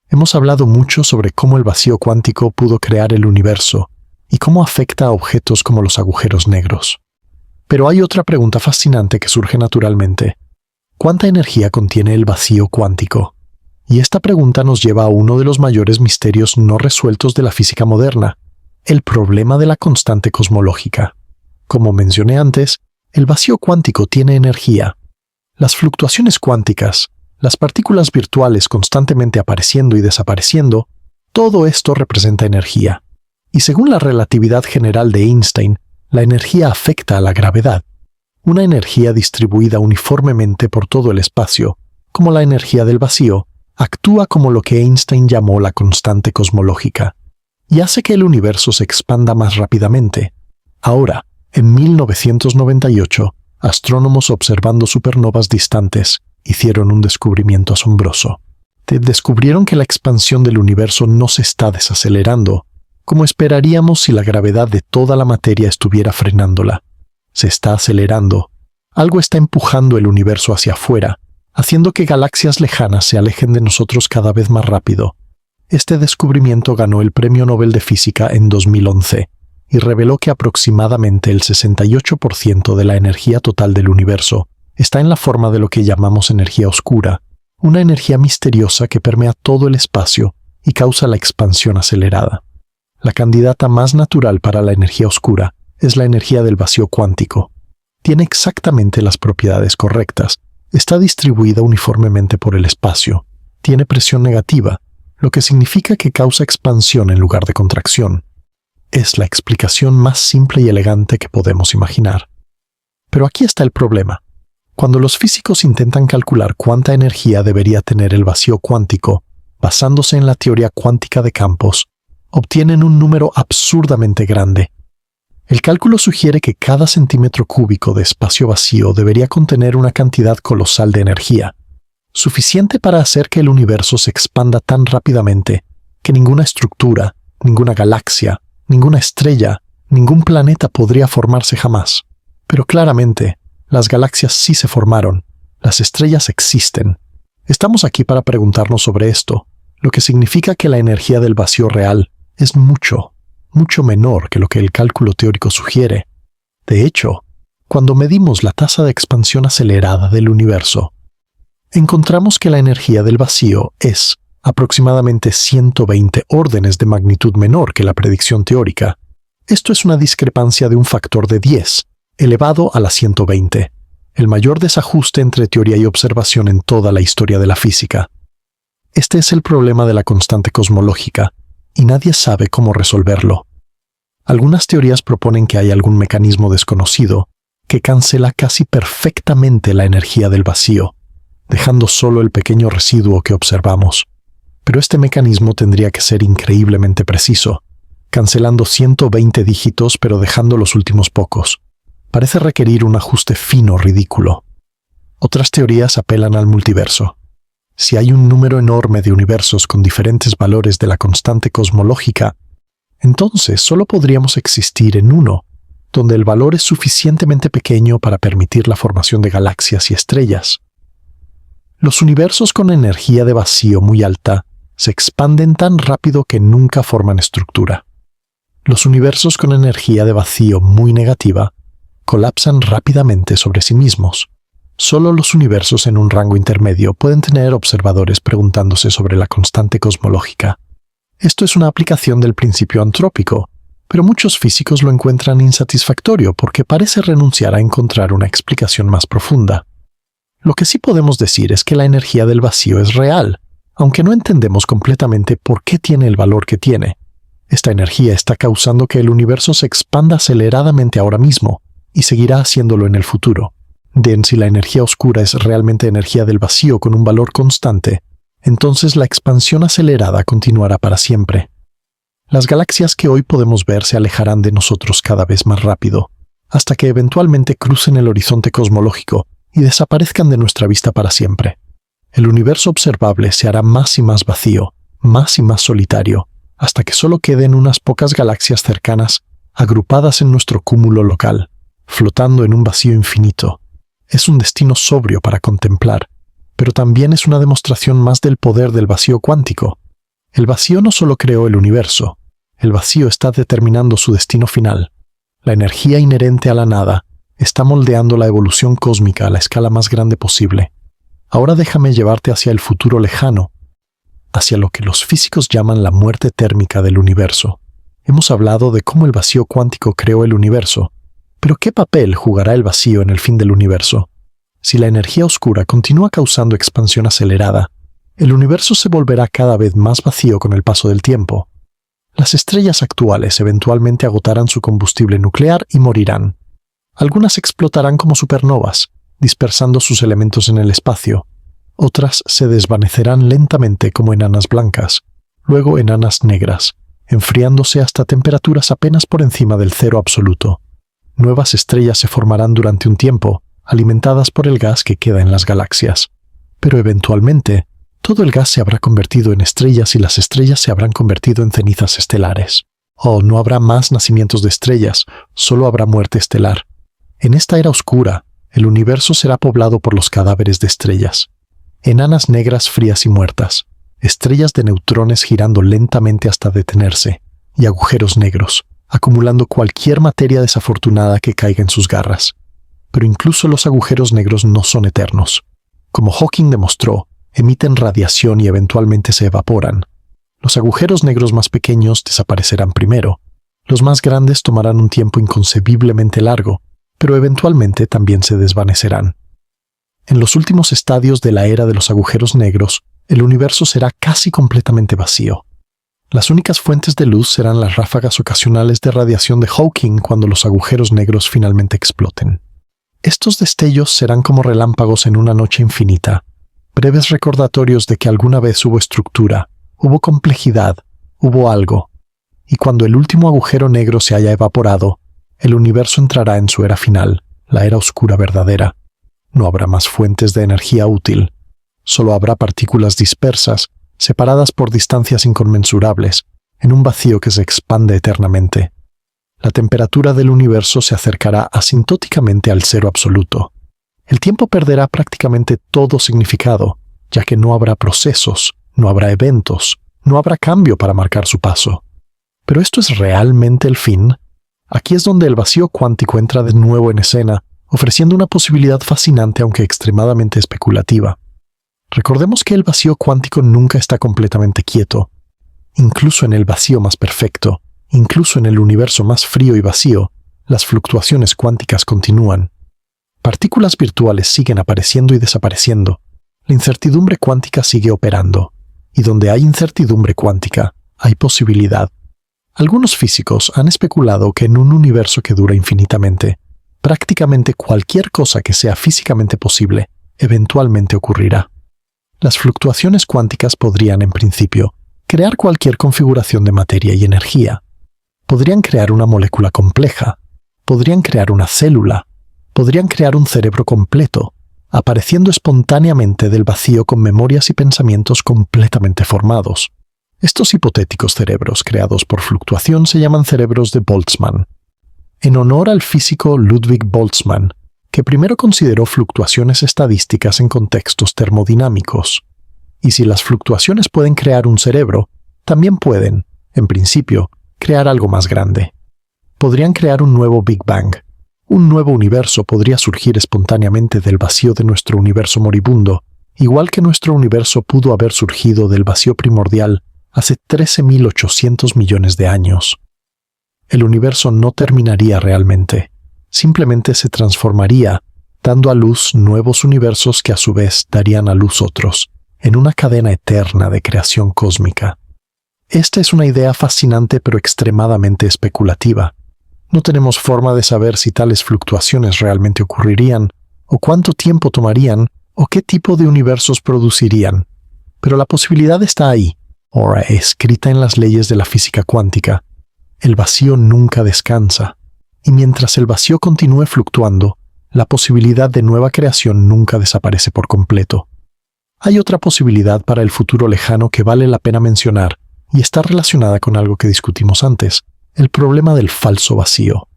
Hemos hablado mucho sobre cómo el vacío cuántico pudo crear el universo y cómo afecta a objetos como los agujeros negros. Pero hay otra pregunta fascinante que surge naturalmente. ¿Cuánta energía contiene el vacío cuántico? Y esta pregunta nos lleva a uno de los mayores misterios no resueltos de la física moderna, el problema de la constante cosmológica. Como mencioné antes, el vacío cuántico tiene energía. Las fluctuaciones cuánticas, las partículas virtuales constantemente apareciendo y desapareciendo, todo esto representa energía. Y según la relatividad general de Einstein, la energía afecta a la gravedad, una energía distribuida uniformemente por todo el espacio, como la energía del vacío, actúa como lo que Einstein llamó la constante cosmológica, y hace que el universo se expanda más rápidamente. Ahora, en 1998, astrónomos observando supernovas distantes hicieron un descubrimiento asombroso. Descubrieron que la expansión del universo no se está desacelerando, como esperaríamos si la gravedad de toda la materia estuviera frenándola. Se está acelerando. Algo está empujando el universo hacia afuera, haciendo que galaxias lejanas se alejen de nosotros cada vez más rápido. Este descubrimiento ganó el Premio Nobel de Física en 2011 y reveló que aproximadamente el 68% de la energía total del universo está en la forma de lo que llamamos energía oscura, una energía misteriosa que permea todo el espacio y causa la expansión acelerada. La candidata más natural para la energía oscura es la energía del vacío cuántico. Tiene exactamente las propiedades correctas, está distribuida uniformemente por el espacio, tiene presión negativa, lo que significa que causa expansión en lugar de contracción. Es la explicación más simple y elegante que podemos imaginar. Pero aquí está el problema. Cuando los físicos intentan calcular cuánta energía debería tener el vacío cuántico, basándose en la teoría cuántica de campos, obtienen un número absurdamente grande. El cálculo sugiere que cada centímetro cúbico de espacio vacío debería contener una cantidad colosal de energía, suficiente para hacer que el universo se expanda tan rápidamente que ninguna estructura, ninguna galaxia, ninguna estrella, ningún planeta podría formarse jamás. Pero claramente, las galaxias sí se formaron, las estrellas existen. Estamos aquí para preguntarnos sobre esto, lo que significa que la energía del vacío real es mucho menor que lo que el cálculo teórico sugiere. De hecho, cuando medimos la tasa de expansión acelerada del universo, encontramos que la energía del vacío es aproximadamente 120 órdenes de magnitud menor que la predicción teórica. Esto es una discrepancia de un factor de 10, elevado a la 120, el mayor desajuste entre teoría y observación en toda la historia de la física. Este es el problema de la constante cosmológica, y nadie sabe cómo resolverlo. Algunas teorías proponen que hay algún mecanismo desconocido que cancela casi perfectamente la energía del vacío, dejando solo el pequeño residuo que observamos. Pero este mecanismo tendría que ser increíblemente preciso, cancelando 120 dígitos pero dejando los últimos pocos. Parece requerir un ajuste fino ridículo. Otras teorías apelan al multiverso. Si hay un número enorme de universos con diferentes valores de la constante cosmológica, entonces solo podríamos existir en uno, donde el valor es suficientemente pequeño para permitir la formación de galaxias y estrellas. Los universos con energía de vacío muy alta se expanden tan rápido que nunca forman estructura. Los universos con energía de vacío muy negativa colapsan rápidamente sobre sí mismos. Solo los universos en un rango intermedio pueden tener observadores preguntándose sobre la constante cosmológica. Esto es una aplicación del principio antrópico, pero muchos físicos lo encuentran insatisfactorio porque parece renunciar a encontrar una explicación más profunda. Lo que sí podemos decir es que la energía del vacío es real, aunque no entendemos completamente por qué tiene el valor que tiene. Esta energía está causando que el universo se expanda aceleradamente ahora mismo y seguirá haciéndolo en el futuro. Si la energía oscura es realmente energía del vacío con un valor constante, entonces la expansión acelerada continuará para siempre. Las galaxias que hoy podemos ver se alejarán de nosotros cada vez más rápido, hasta que eventualmente crucen el horizonte cosmológico y desaparezcan de nuestra vista para siempre. El universo observable se hará más y más vacío, más y más solitario, hasta que solo queden unas pocas galaxias cercanas agrupadas en nuestro cúmulo local, flotando en un vacío infinito. Es un destino sobrio para contemplar, pero también es una demostración más del poder del vacío cuántico. El vacío no solo creó el universo, el vacío está determinando su destino final. La energía inherente a la nada está moldeando la evolución cósmica a la escala más grande posible. Ahora déjame llevarte hacia el futuro lejano, hacia lo que los físicos llaman la muerte térmica del universo. Hemos hablado de cómo el vacío cuántico creó el universo, pero ¿qué papel jugará el vacío en el fin del universo? Si la energía oscura continúa causando expansión acelerada, el universo se volverá cada vez más vacío con el paso del tiempo. Las estrellas actuales eventualmente agotarán su combustible nuclear y morirán. Algunas explotarán como supernovas, dispersando sus elementos en el espacio. Otras se desvanecerán lentamente como enanas blancas, luego enanas negras, enfriándose hasta temperaturas apenas por encima del cero absoluto. Nuevas estrellas se formarán durante un tiempo, alimentadas por el gas que queda en las galaxias. Pero eventualmente, todo el gas se habrá convertido en estrellas y las estrellas se habrán convertido en cenizas estelares. No habrá más nacimientos de estrellas, solo habrá muerte estelar. En esta era oscura, el universo será poblado por los cadáveres de estrellas. Enanas negras frías y muertas, estrellas de neutrones girando lentamente hasta detenerse, y agujeros negros, acumulando cualquier materia desafortunada que caiga en sus garras. Pero incluso los agujeros negros no son eternos. Como Hawking demostró, emiten radiación y eventualmente se evaporan. Los agujeros negros más pequeños desaparecerán primero. Los más grandes tomarán un tiempo inconcebiblemente largo, pero eventualmente también se desvanecerán. En los últimos estadios de la era de los agujeros negros, el universo será casi completamente vacío. Las únicas fuentes de luz serán las ráfagas ocasionales de radiación de Hawking cuando los agujeros negros finalmente exploten. Estos destellos serán como relámpagos en una noche infinita, breves recordatorios de que alguna vez hubo estructura, hubo complejidad, hubo algo. Y cuando el último agujero negro se haya evaporado, el universo entrará en su era final, la era oscura verdadera. No habrá más fuentes de energía útil. Solo habrá partículas dispersas, separadas por distancias inconmensurables, en un vacío que se expande eternamente. La temperatura del universo se acercará asintóticamente al cero absoluto. El tiempo perderá prácticamente todo significado, ya que no habrá procesos, no habrá eventos, no habrá cambio para marcar su paso. ¿Pero esto es realmente el fin? Aquí es donde el vacío cuántico entra de nuevo en escena, ofreciendo una posibilidad fascinante aunque extremadamente especulativa. Recordemos que el vacío cuántico nunca está completamente quieto. Incluso en el vacío más perfecto, incluso en el universo más frío y vacío, las fluctuaciones cuánticas continúan. Partículas virtuales siguen apareciendo y desapareciendo. La incertidumbre cuántica sigue operando. Y donde hay incertidumbre cuántica, hay posibilidad. Algunos físicos han especulado que en un universo que dura infinitamente, prácticamente cualquier cosa que sea físicamente posible, eventualmente ocurrirá. Las fluctuaciones cuánticas podrían, en principio, crear cualquier configuración de materia y energía. Podrían crear una molécula compleja, podrían crear una célula, podrían crear un cerebro completo, apareciendo espontáneamente del vacío con memorias y pensamientos completamente formados. Estos hipotéticos cerebros creados por fluctuación se llaman cerebros de Boltzmann, en honor al físico Ludwig Boltzmann, que primero consideró fluctuaciones estadísticas en contextos termodinámicos. Y si las fluctuaciones pueden crear un cerebro, también pueden, en principio, crear algo más grande. Podrían crear un nuevo Big Bang. Un nuevo universo podría surgir espontáneamente del vacío de nuestro universo moribundo, igual que nuestro universo pudo haber surgido del vacío primordial hace 13.800 millones de años. El universo no terminaría realmente, simplemente se transformaría, dando a luz nuevos universos que a su vez darían a luz otros, en una cadena eterna de creación cósmica. Esta es una idea fascinante pero extremadamente especulativa. No tenemos forma de saber si tales fluctuaciones realmente ocurrirían, o cuánto tiempo tomarían, o qué tipo de universos producirían. Pero la posibilidad está ahí, ahora escrita en las leyes de la física cuántica. El vacío nunca descansa, y mientras el vacío continúe fluctuando, la posibilidad de nueva creación nunca desaparece por completo. Hay otra posibilidad para el futuro lejano que vale la pena mencionar, y está relacionada con algo que discutimos antes, el problema del falso vacío.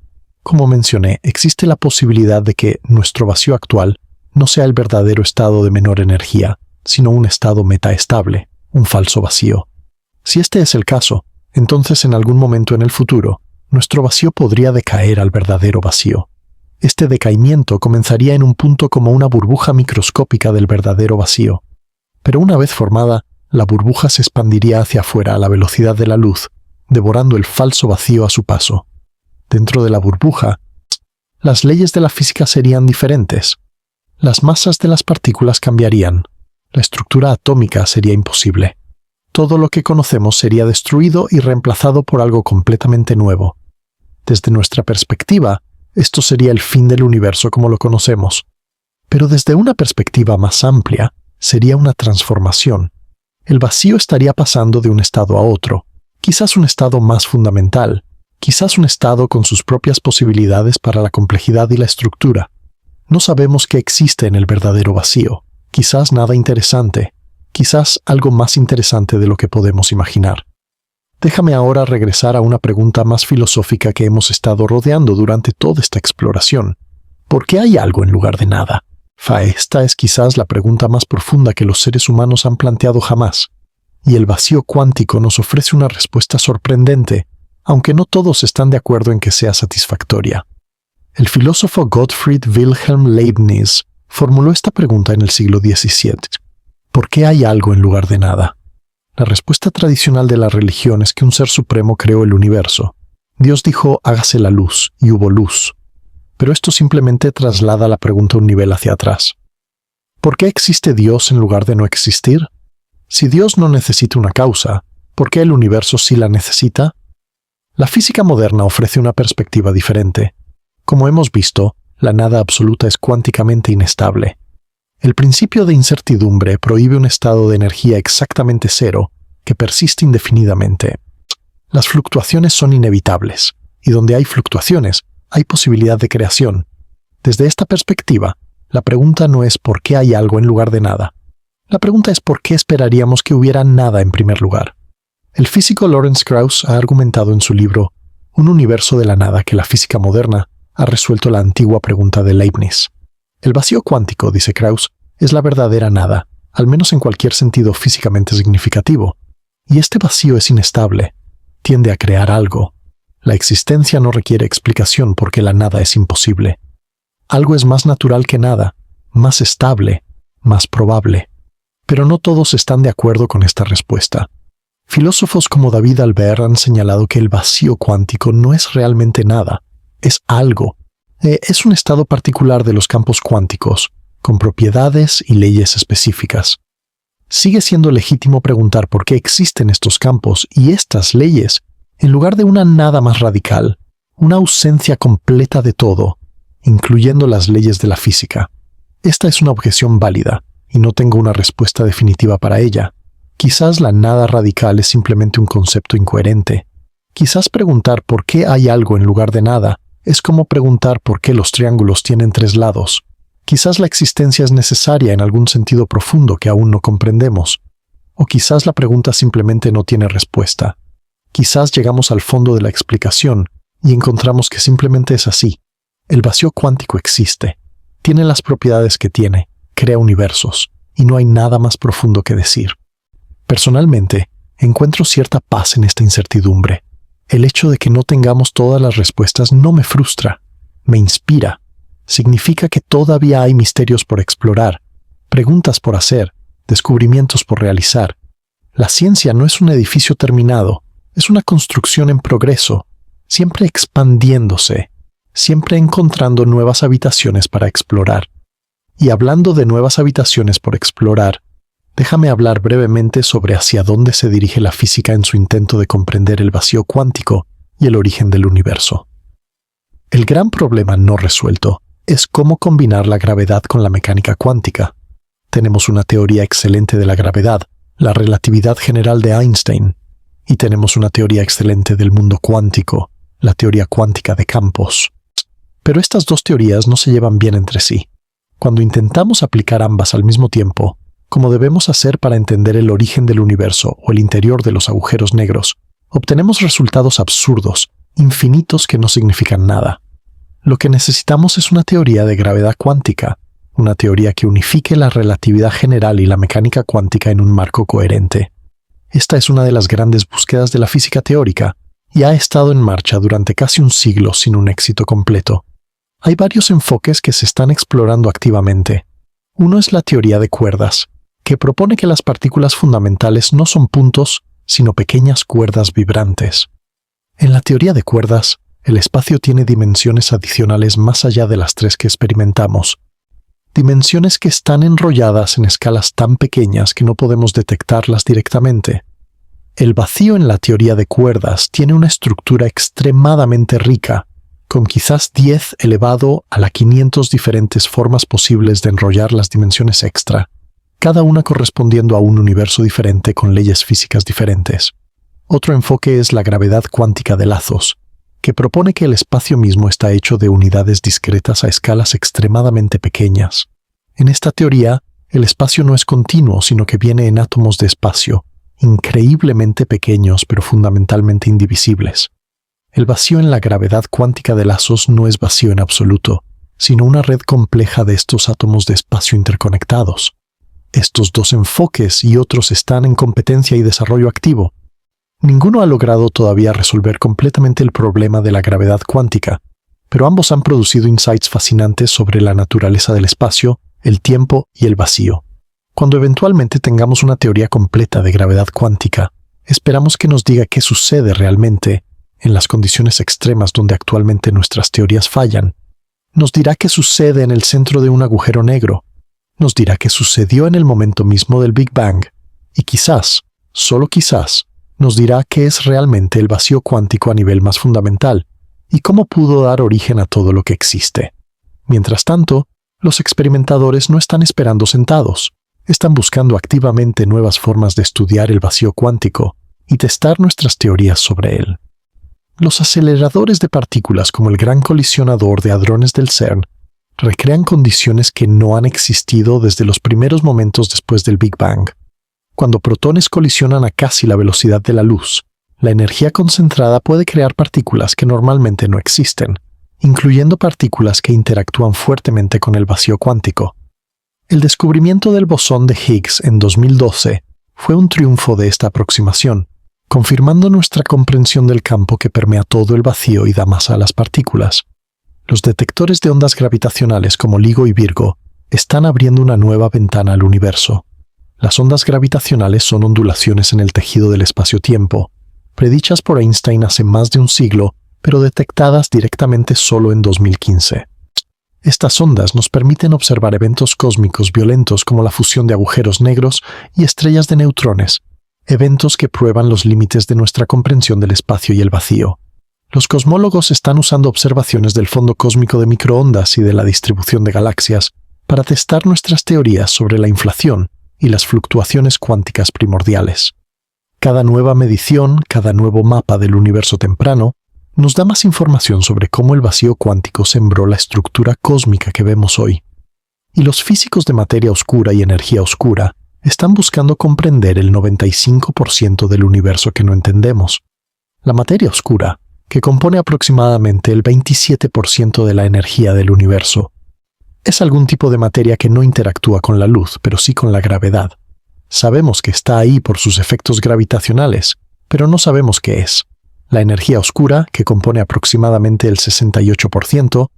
Como mencioné, existe la posibilidad de que nuestro vacío actual no sea el verdadero estado de menor energía, sino un estado metaestable, un falso vacío. Si este es el caso, entonces en algún momento en el futuro, nuestro vacío podría decaer al verdadero vacío. Este decaimiento comenzaría en un punto como una burbuja microscópica del verdadero vacío. Pero una vez formada, la burbuja se expandiría hacia afuera a la velocidad de la luz, devorando el falso vacío a su paso. Dentro de la burbuja, las leyes de la física serían diferentes. Las masas de las partículas cambiarían. La estructura atómica sería imposible. Todo lo que conocemos sería destruido y reemplazado por algo completamente nuevo. Desde nuestra perspectiva, esto sería el fin del universo como lo conocemos. Pero desde una perspectiva más amplia, sería una transformación. El vacío estaría pasando de un estado a otro, quizás un estado más fundamental, quizás un estado con sus propias posibilidades para la complejidad y la estructura. No sabemos qué existe en el verdadero vacío, quizás nada interesante, quizás algo más interesante de lo que podemos imaginar. Déjame ahora regresar a una pregunta más filosófica que hemos estado rodeando durante toda esta exploración. ¿Por qué hay algo en lugar de nada? Esta es quizás la pregunta más profunda que los seres humanos han planteado jamás. Y el vacío cuántico nos ofrece una respuesta sorprendente, aunque no todos están de acuerdo en que sea satisfactoria. El filósofo Gottfried Wilhelm Leibniz formuló esta pregunta en el siglo XVII. ¿Por qué hay algo en lugar de nada? La respuesta tradicional de la religión es que un ser supremo creó el universo. Dios dijo, hágase la luz, y hubo luz. Pero esto simplemente traslada la pregunta un nivel hacia atrás. ¿Por qué existe Dios en lugar de no existir? Si Dios no necesita una causa, ¿por qué el universo sí la necesita? La física moderna ofrece una perspectiva diferente. Como hemos visto, la nada absoluta es cuánticamente inestable. El principio de incertidumbre prohíbe un estado de energía exactamente cero, que persiste indefinidamente. Las fluctuaciones son inevitables, y donde hay fluctuaciones, hay posibilidad de creación. Desde esta perspectiva, la pregunta no es ¿por qué hay algo en lugar de nada? La pregunta es ¿por qué esperaríamos que hubiera nada en primer lugar? El físico Lawrence Krauss ha argumentado en su libro Un universo de la nada que la física moderna ha resuelto la antigua pregunta de Leibniz. El vacío cuántico, dice Krauss, es la verdadera nada, al menos en cualquier sentido físicamente significativo. Y este vacío es inestable, tiende a crear algo. La existencia no requiere explicación porque la nada es imposible. Algo es más natural que nada, más estable, más probable. Pero no todos están de acuerdo con esta respuesta. Filósofos como David Albert han señalado que el vacío cuántico no es realmente nada, es algo. Es un estado particular de los campos cuánticos, con propiedades y leyes específicas. Sigue siendo legítimo preguntar por qué existen estos campos y estas leyes, en lugar de una nada más radical, una ausencia completa de todo, incluyendo las leyes de la física. Esta es una objeción válida, y no tengo una respuesta definitiva para ella. Quizás la nada radical es simplemente un concepto incoherente. Quizás preguntar por qué hay algo en lugar de nada es como preguntar por qué los triángulos tienen 3 lados. Quizás la existencia es necesaria en algún sentido profundo que aún no comprendemos. O quizás la pregunta simplemente no tiene respuesta. Quizás llegamos al fondo de la explicación y encontramos que simplemente es así. El vacío cuántico existe, tiene las propiedades que tiene, crea universos, y no hay nada más profundo que decir. Personalmente, encuentro cierta paz en esta incertidumbre. El hecho de que no tengamos todas las respuestas no me frustra, me inspira. Significa que todavía hay misterios por explorar, preguntas por hacer, descubrimientos por realizar. La ciencia no es un edificio terminado, es una construcción en progreso, siempre expandiéndose, siempre encontrando nuevas habitaciones para explorar. Y hablando de nuevas habitaciones por explorar, déjame hablar brevemente sobre hacia dónde se dirige la física en su intento de comprender el vacío cuántico y el origen del universo. El gran problema no resuelto es cómo combinar la gravedad con la mecánica cuántica. Tenemos una teoría excelente de la gravedad, la relatividad general de Einstein, y tenemos una teoría excelente del mundo cuántico, la teoría cuántica de campos. Pero estas dos teorías no se llevan bien entre sí. Cuando intentamos aplicar ambas al mismo tiempo, como debemos hacer para entender el origen del universo o el interior de los agujeros negros, obtenemos resultados absurdos, infinitos que no significan nada. Lo que necesitamos es una teoría de gravedad cuántica, una teoría que unifique la relatividad general y la mecánica cuántica en un marco coherente. Esta es una de las grandes búsquedas de la física teórica y ha estado en marcha durante casi un siglo sin un éxito completo. Hay varios enfoques que se están explorando activamente. Uno es la teoría de cuerdas, que propone que las partículas fundamentales no son puntos, sino pequeñas cuerdas vibrantes. En la teoría de cuerdas, el espacio tiene dimensiones adicionales más allá de las 3 que experimentamos. Dimensiones que están enrolladas en escalas tan pequeñas que no podemos detectarlas directamente, El vacío en la teoría de cuerdas tiene una estructura extremadamente rica, con quizás 10 elevado a la 500 diferentes formas posibles de enrollar las dimensiones extra, cada una correspondiendo a un universo diferente con leyes físicas diferentes. Otro enfoque es la gravedad cuántica de lazos, que propone que el espacio mismo está hecho de unidades discretas a escalas extremadamente pequeñas. En esta teoría, el espacio no es continuo, sino que viene en átomos de espacio, increíblemente pequeños pero fundamentalmente indivisibles. El vacío en la gravedad cuántica de lazos no es vacío en absoluto, sino una red compleja de estos átomos de espacio interconectados. Estos dos enfoques y otros están en competencia y desarrollo activo. Ninguno ha logrado todavía resolver completamente el problema de la gravedad cuántica, pero ambos han producido insights fascinantes sobre la naturaleza del espacio, el tiempo y el vacío. Cuando eventualmente tengamos una teoría completa de gravedad cuántica, esperamos que nos diga qué sucede realmente en las condiciones extremas donde actualmente nuestras teorías fallan. Nos dirá qué sucede en el centro de un agujero negro. Nos dirá qué sucedió en el momento mismo del Big Bang. Y quizás, solo quizás, nos dirá qué es realmente el vacío cuántico a nivel más fundamental y cómo pudo dar origen a todo lo que existe. Mientras tanto, los experimentadores no están esperando sentados. Están buscando activamente nuevas formas de estudiar el vacío cuántico y testar nuestras teorías sobre él. Los aceleradores de partículas como el Gran Colisionador de Hadrones del CERN recrean condiciones que no han existido desde los primeros momentos después del Big Bang. Cuando protones colisionan a casi la velocidad de la luz, la energía concentrada puede crear partículas que normalmente no existen, incluyendo partículas que interactúan fuertemente con el vacío cuántico. El descubrimiento del bosón de Higgs en 2012 fue un triunfo de esta aproximación, confirmando nuestra comprensión del campo que permea todo el vacío y da masa a las partículas. Los detectores de ondas gravitacionales como LIGO y Virgo están abriendo una nueva ventana al universo. Las ondas gravitacionales son ondulaciones en el tejido del espacio-tiempo, predichas por Einstein hace más de un siglo, pero detectadas directamente solo en 2015. Estas ondas nos permiten observar eventos cósmicos violentos como la fusión de agujeros negros y estrellas de neutrones, eventos que prueban los límites de nuestra comprensión del espacio y el vacío. Los cosmólogos están usando observaciones del fondo cósmico de microondas y de la distribución de galaxias para testar nuestras teorías sobre la inflación y las fluctuaciones cuánticas primordiales. Cada nueva medición, cada nuevo mapa del universo temprano, nos da más información sobre cómo el vacío cuántico sembró la estructura cósmica que vemos hoy. Y los físicos de materia oscura y energía oscura están buscando comprender el 95% del universo que no entendemos. La materia oscura, que compone aproximadamente el 27% de la energía del universo, es algún tipo de materia que no interactúa con la luz, pero sí con la gravedad. Sabemos que está ahí por sus efectos gravitacionales, pero no sabemos qué es. La energía oscura, que compone aproximadamente el 68%,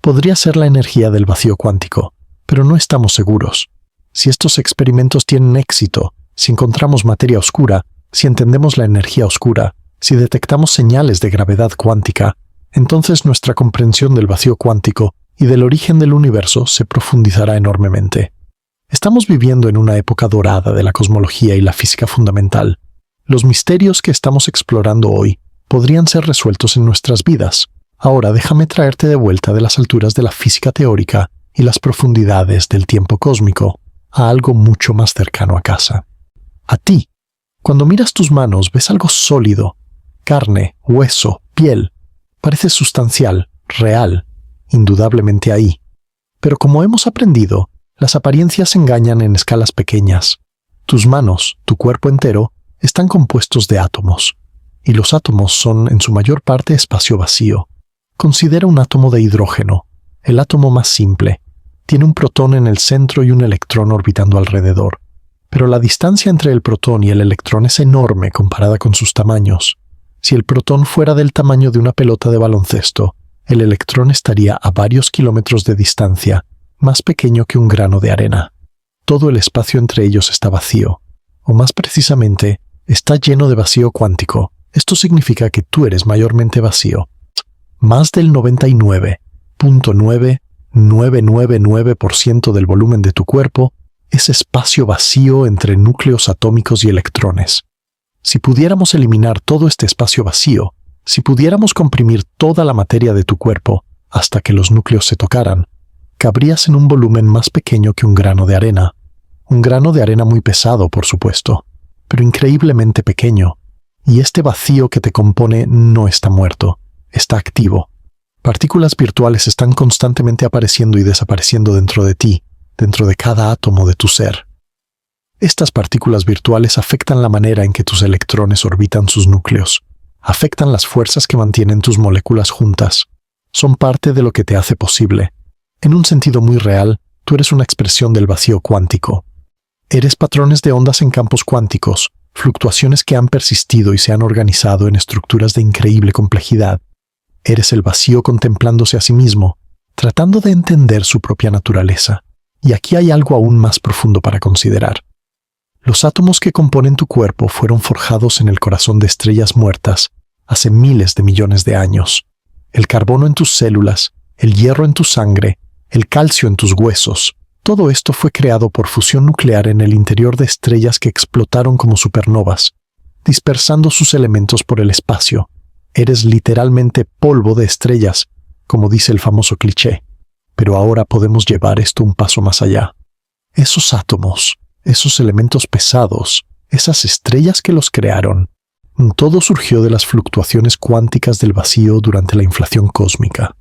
podría ser la energía del vacío cuántico, pero no estamos seguros. Si estos experimentos tienen éxito, si encontramos materia oscura, si entendemos la energía oscura, si detectamos señales de gravedad cuántica, entonces nuestra comprensión del vacío cuántico y del origen del universo se profundizará enormemente. Estamos viviendo en una época dorada de la cosmología y la física fundamental. Los misterios que estamos explorando hoy podrían ser resueltos en nuestras vidas. Ahora déjame traerte de vuelta de las alturas de la física teórica y las profundidades del tiempo cósmico a algo mucho más cercano a casa. A ti. Cuando miras tus manos ves algo sólido, carne, hueso, piel. Parece sustancial, real, indudablemente ahí. Pero como hemos aprendido, las apariencias engañan en escalas pequeñas. Tus manos, tu cuerpo entero, están compuestos de átomos. Y los átomos son, en su mayor parte, espacio vacío. Considera un átomo de hidrógeno, el átomo más simple. Tiene un protón en el centro y un electrón orbitando alrededor. Pero la distancia entre el protón y el electrón es enorme comparada con sus tamaños. Si el protón fuera del tamaño de una pelota de baloncesto, el electrón estaría a varios kilómetros de distancia, más pequeño que un grano de arena. Todo el espacio entre ellos está vacío, o más precisamente, está lleno de vacío cuántico. Esto significa que tú eres mayormente vacío. Más del 99.9999% del volumen de tu cuerpo es espacio vacío entre núcleos atómicos y electrones. Si pudiéramos eliminar todo este espacio vacío, si pudiéramos comprimir toda la materia de tu cuerpo hasta que los núcleos se tocaran, cabrías en un volumen más pequeño que un grano de arena. Un grano de arena muy pesado, por supuesto, pero increíblemente pequeño. Y este vacío que te compone no está muerto, está activo. Partículas virtuales están constantemente apareciendo y desapareciendo dentro de ti, dentro de cada átomo de tu ser. Estas partículas virtuales afectan la manera en que tus electrones orbitan sus núcleos, afectan las fuerzas que mantienen tus moléculas juntas. Son parte de lo que te hace posible. En un sentido muy real, tú eres una expresión del vacío cuántico. Eres patrones de ondas en campos cuánticos, fluctuaciones que han persistido y se han organizado en estructuras de increíble complejidad. Eres el vacío contemplándose a sí mismo, tratando de entender su propia naturaleza. Y aquí hay algo aún más profundo para considerar. Los átomos que componen tu cuerpo fueron forjados en el corazón de estrellas muertas hace miles de millones de años. El carbono en tus células, el hierro en tu sangre, el calcio en tus huesos, todo esto fue creado por fusión nuclear en el interior de estrellas que explotaron como supernovas, dispersando sus elementos por el espacio. Eres literalmente polvo de estrellas, como dice el famoso cliché. Pero ahora podemos llevar esto un paso más allá. Esos átomos, esos elementos pesados, esas estrellas que los crearon, todo surgió de las fluctuaciones cuánticas del vacío durante la inflación cósmica.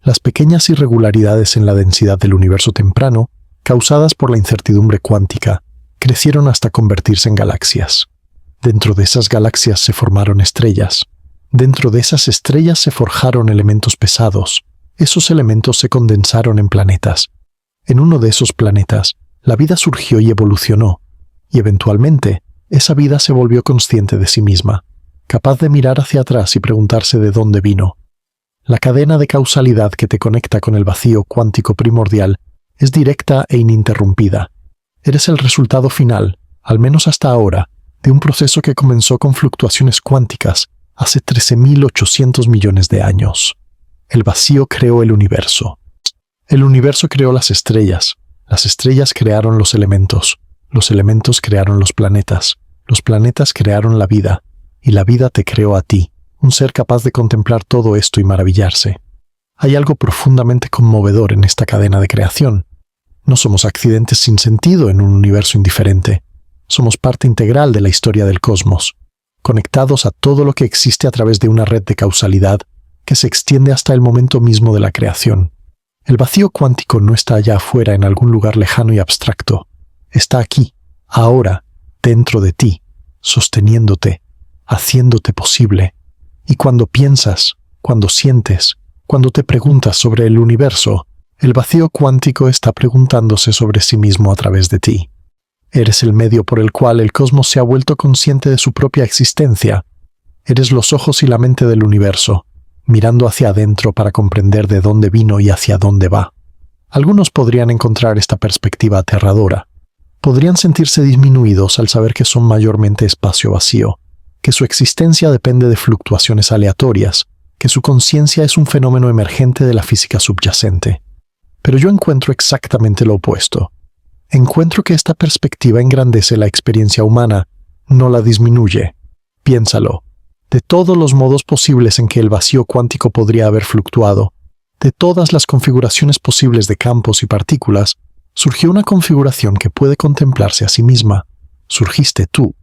Las pequeñas irregularidades en la densidad del universo temprano, causadas por la incertidumbre cuántica, crecieron hasta convertirse en galaxias. Dentro de esas galaxias se formaron estrellas. Dentro de esas estrellas se forjaron elementos pesados. Esos elementos se condensaron en planetas. En uno de esos planetas, la vida surgió y evolucionó, y eventualmente, esa vida se volvió consciente de sí misma, capaz de mirar hacia atrás y preguntarse de dónde vino. La cadena de causalidad que te conecta con el vacío cuántico primordial es directa e ininterrumpida. Eres el resultado final, al menos hasta ahora, de un proceso que comenzó con fluctuaciones cuánticas hace 13.800 millones de años. El vacío creó el universo. El universo creó las estrellas crearon los elementos crearon los planetas crearon la vida, y la vida te creó a ti, un ser capaz de contemplar todo esto y maravillarse. Hay algo profundamente conmovedor en esta cadena de creación. No somos accidentes sin sentido en un universo indiferente. Somos parte integral de la historia del cosmos, conectados a todo lo que existe a través de una red de causalidad que se extiende hasta el momento mismo de la creación. El vacío cuántico no está allá afuera en algún lugar lejano y abstracto. Está aquí, ahora, dentro de ti, sosteniéndote, haciéndote posible. Y cuando piensas, cuando sientes, cuando te preguntas sobre el universo, el vacío cuántico está preguntándose sobre sí mismo a través de ti. Eres el medio por el cual el cosmos se ha vuelto consciente de su propia existencia. Eres los ojos y la mente del universo, mirando hacia adentro para comprender de dónde vino y hacia dónde va. Algunos podrían encontrar esta perspectiva aterradora. Podrían sentirse disminuidos al saber que son mayormente espacio vacío, que su existencia depende de fluctuaciones aleatorias, que su conciencia es un fenómeno emergente de la física subyacente. Pero yo encuentro exactamente lo opuesto. Encuentro que esta perspectiva engrandece la experiencia humana, no la disminuye. Piénsalo. De todos los modos posibles en que el vacío cuántico podría haber fluctuado, de todas las configuraciones posibles de campos y partículas, surgió una configuración que puede contemplarse a sí misma. Surgiste tú.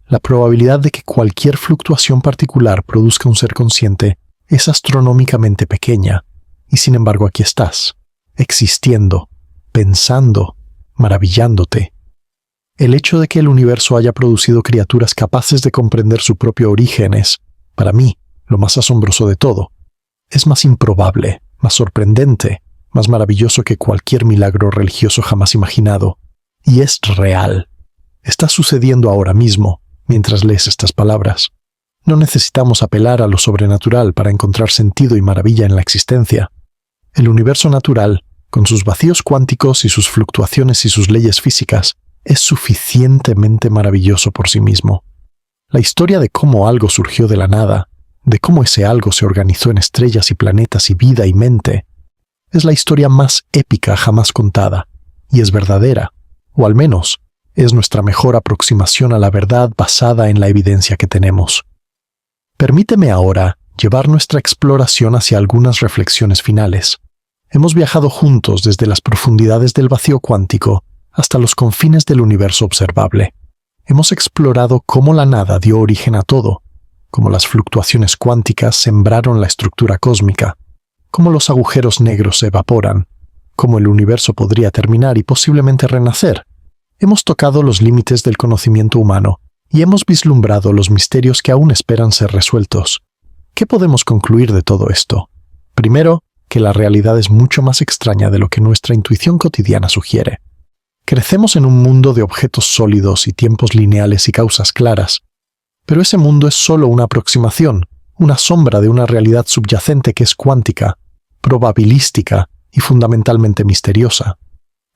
La probabilidad de que cualquier fluctuación particular produzca un ser consciente es astronómicamente pequeña, y sin embargo aquí estás, existiendo, pensando, maravillándote. El hecho de que el universo haya producido criaturas capaces de comprender su propio origen es, para mí, lo más asombroso de todo. Es más improbable, más sorprendente, más maravilloso que cualquier milagro religioso jamás imaginado. Y es real. Está sucediendo ahora mismo, mientras lees estas palabras. No necesitamos apelar a lo sobrenatural para encontrar sentido y maravilla en la existencia. El universo natural, con sus vacíos cuánticos y sus fluctuaciones y sus leyes físicas, es suficientemente maravilloso por sí mismo. La historia de cómo algo surgió de la nada, de cómo ese algo se organizó en estrellas y planetas y vida y mente, es la historia más épica jamás contada, y es verdadera, o al menos, Es nuestra mejor aproximación a la verdad basada en la evidencia que tenemos. Permíteme ahora llevar nuestra exploración hacia algunas reflexiones finales. Hemos viajado juntos desde las profundidades del vacío cuántico hasta los confines del universo observable. Hemos explorado cómo la nada dio origen a todo, cómo las fluctuaciones cuánticas sembraron la estructura cósmica, cómo los agujeros negros se evaporan, cómo el universo podría terminar y posiblemente renacer. Hemos tocado los límites del conocimiento humano y hemos vislumbrado los misterios que aún esperan ser resueltos. ¿Qué podemos concluir de todo esto? Primero, que la realidad es mucho más extraña de lo que nuestra intuición cotidiana sugiere. Crecemos en un mundo de objetos sólidos y tiempos lineales y causas claras, pero ese mundo es solo una aproximación, una sombra de una realidad subyacente que es cuántica, probabilística y fundamentalmente misteriosa.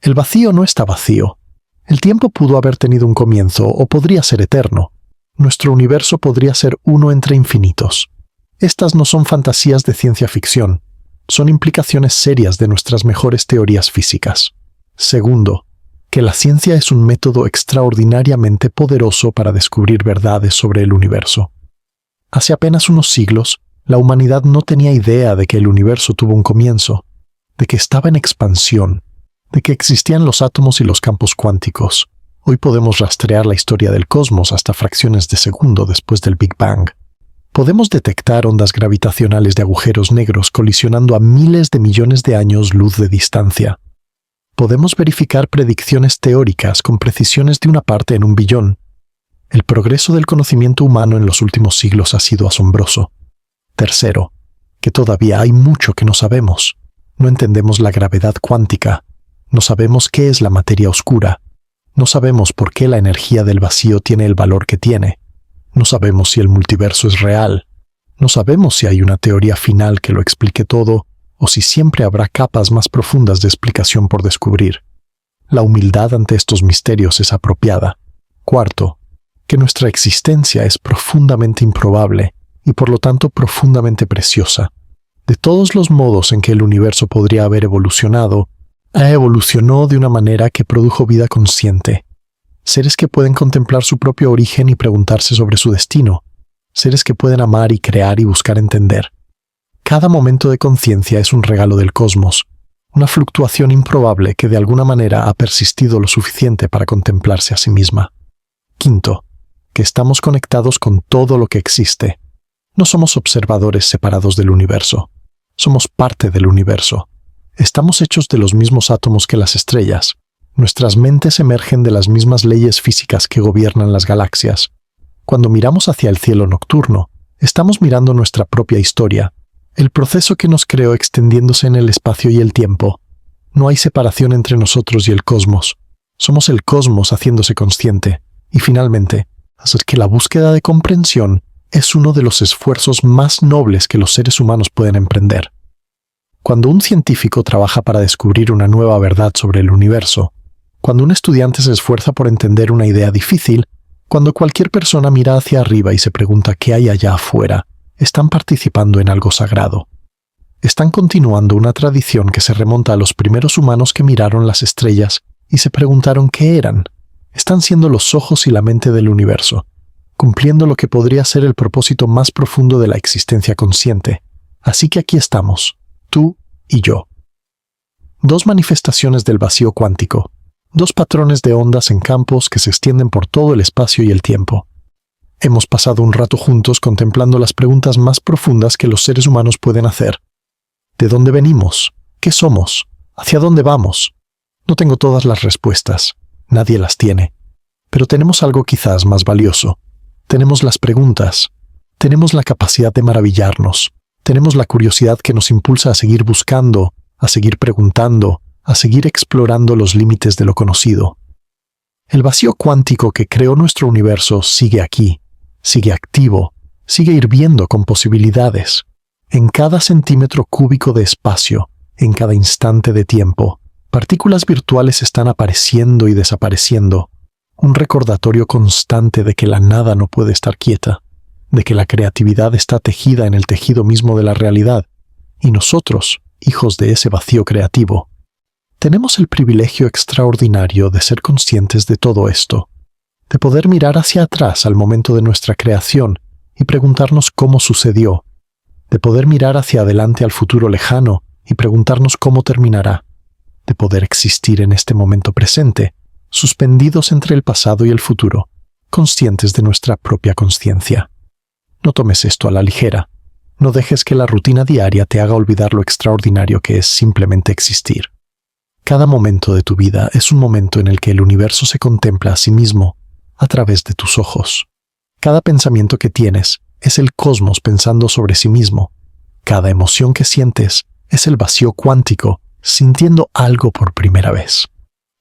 El vacío no está vacío. El tiempo pudo haber tenido un comienzo o podría ser eterno. Nuestro universo podría ser uno entre infinitos. Estas no son fantasías de ciencia ficción, son implicaciones serias de nuestras mejores teorías físicas. Segundo, que la ciencia es un método extraordinariamente poderoso para descubrir verdades sobre el universo. Hace apenas unos siglos, la humanidad no tenía idea de que el universo tuvo un comienzo, de que estaba en expansión, de que existían los átomos y los campos cuánticos. Hoy podemos rastrear la historia del cosmos hasta fracciones de segundo después del Big Bang. Podemos detectar ondas gravitacionales de agujeros negros colisionando a miles de millones de años luz de distancia. Podemos verificar predicciones teóricas con precisiones de una parte en un billón. El progreso del conocimiento humano en los últimos siglos ha sido asombroso. Tercero, que todavía hay mucho que no sabemos. No entendemos la gravedad cuántica. No sabemos qué es la materia oscura. No sabemos por qué la energía del vacío tiene el valor que tiene. No sabemos si el multiverso es real. No sabemos si hay una teoría final que lo explique todo, o si siempre habrá capas más profundas de explicación por descubrir. La humildad ante estos misterios es apropiada. Cuarto, que nuestra existencia es profundamente improbable y por lo tanto profundamente preciosa. De todos los modos en que el universo podría haber evolucionado, evolucionó de una manera que produjo vida consciente. Seres que pueden contemplar su propio origen y preguntarse sobre su destino. Seres que pueden amar y crear y buscar entender. Cada momento de conciencia es un regalo del cosmos, una fluctuación improbable que de alguna manera ha persistido lo suficiente para contemplarse a sí misma. Quinto, que estamos conectados con todo lo que existe. No somos observadores separados del universo. Somos parte del universo. Estamos hechos de los mismos átomos que las estrellas. Nuestras mentes emergen de las mismas leyes físicas que gobiernan las galaxias. Cuando miramos hacia el cielo nocturno, estamos mirando nuestra propia historia, el proceso que nos creó extendiéndose en el espacio y el tiempo. No hay separación entre nosotros y el cosmos. Somos el cosmos haciéndose consciente. Y finalmente, hacer que la búsqueda de comprensión es uno de los esfuerzos más nobles que los seres humanos pueden emprender. Cuando un científico trabaja para descubrir una nueva verdad sobre el universo, cuando un estudiante se esfuerza por entender una idea difícil, cuando cualquier persona mira hacia arriba y se pregunta qué hay allá afuera, están participando en algo sagrado. Están continuando una tradición que se remonta a los primeros humanos que miraron las estrellas y se preguntaron qué eran. Están siendo los ojos y la mente del universo, cumpliendo lo que podría ser el propósito más profundo de la existencia consciente. Así que aquí estamos, tú y yo. Dos manifestaciones del vacío cuántico, dos patrones de ondas en campos que se extienden por todo el espacio y el tiempo. Hemos pasado un rato juntos contemplando las preguntas más profundas que los seres humanos pueden hacer. ¿De dónde venimos? ¿Qué somos? ¿Hacia dónde vamos? No tengo todas las respuestas. Nadie las tiene. Pero tenemos algo quizás más valioso. Tenemos las preguntas. Tenemos la capacidad de maravillarnos. Tenemos la curiosidad que nos impulsa a seguir buscando, a seguir preguntando, a seguir explorando los límites de lo conocido. El vacío cuántico que creó nuestro universo sigue aquí, sigue activo, sigue hirviendo con posibilidades. En cada centímetro cúbico de espacio, en cada instante de tiempo, partículas virtuales están apareciendo y desapareciendo. Un recordatorio constante de que la nada no puede estar quieta, de que la creatividad está tejida en el tejido mismo de la realidad, y nosotros, hijos de ese vacío creativo, Tenemos el privilegio extraordinario de ser conscientes de todo esto, de poder mirar hacia atrás al momento de nuestra creación y preguntarnos cómo sucedió, de poder mirar hacia adelante al futuro lejano y preguntarnos cómo terminará, de poder existir en este momento presente, suspendidos entre el pasado y el futuro, conscientes de nuestra propia conciencia. No tomes esto a la ligera. No dejes que la rutina diaria te haga olvidar lo extraordinario que es simplemente existir. Cada momento de tu vida es un momento en el que el universo se contempla a sí mismo a través de tus ojos. Cada pensamiento que tienes es el cosmos pensando sobre sí mismo. Cada emoción que sientes es el vacío cuántico sintiendo algo por primera vez.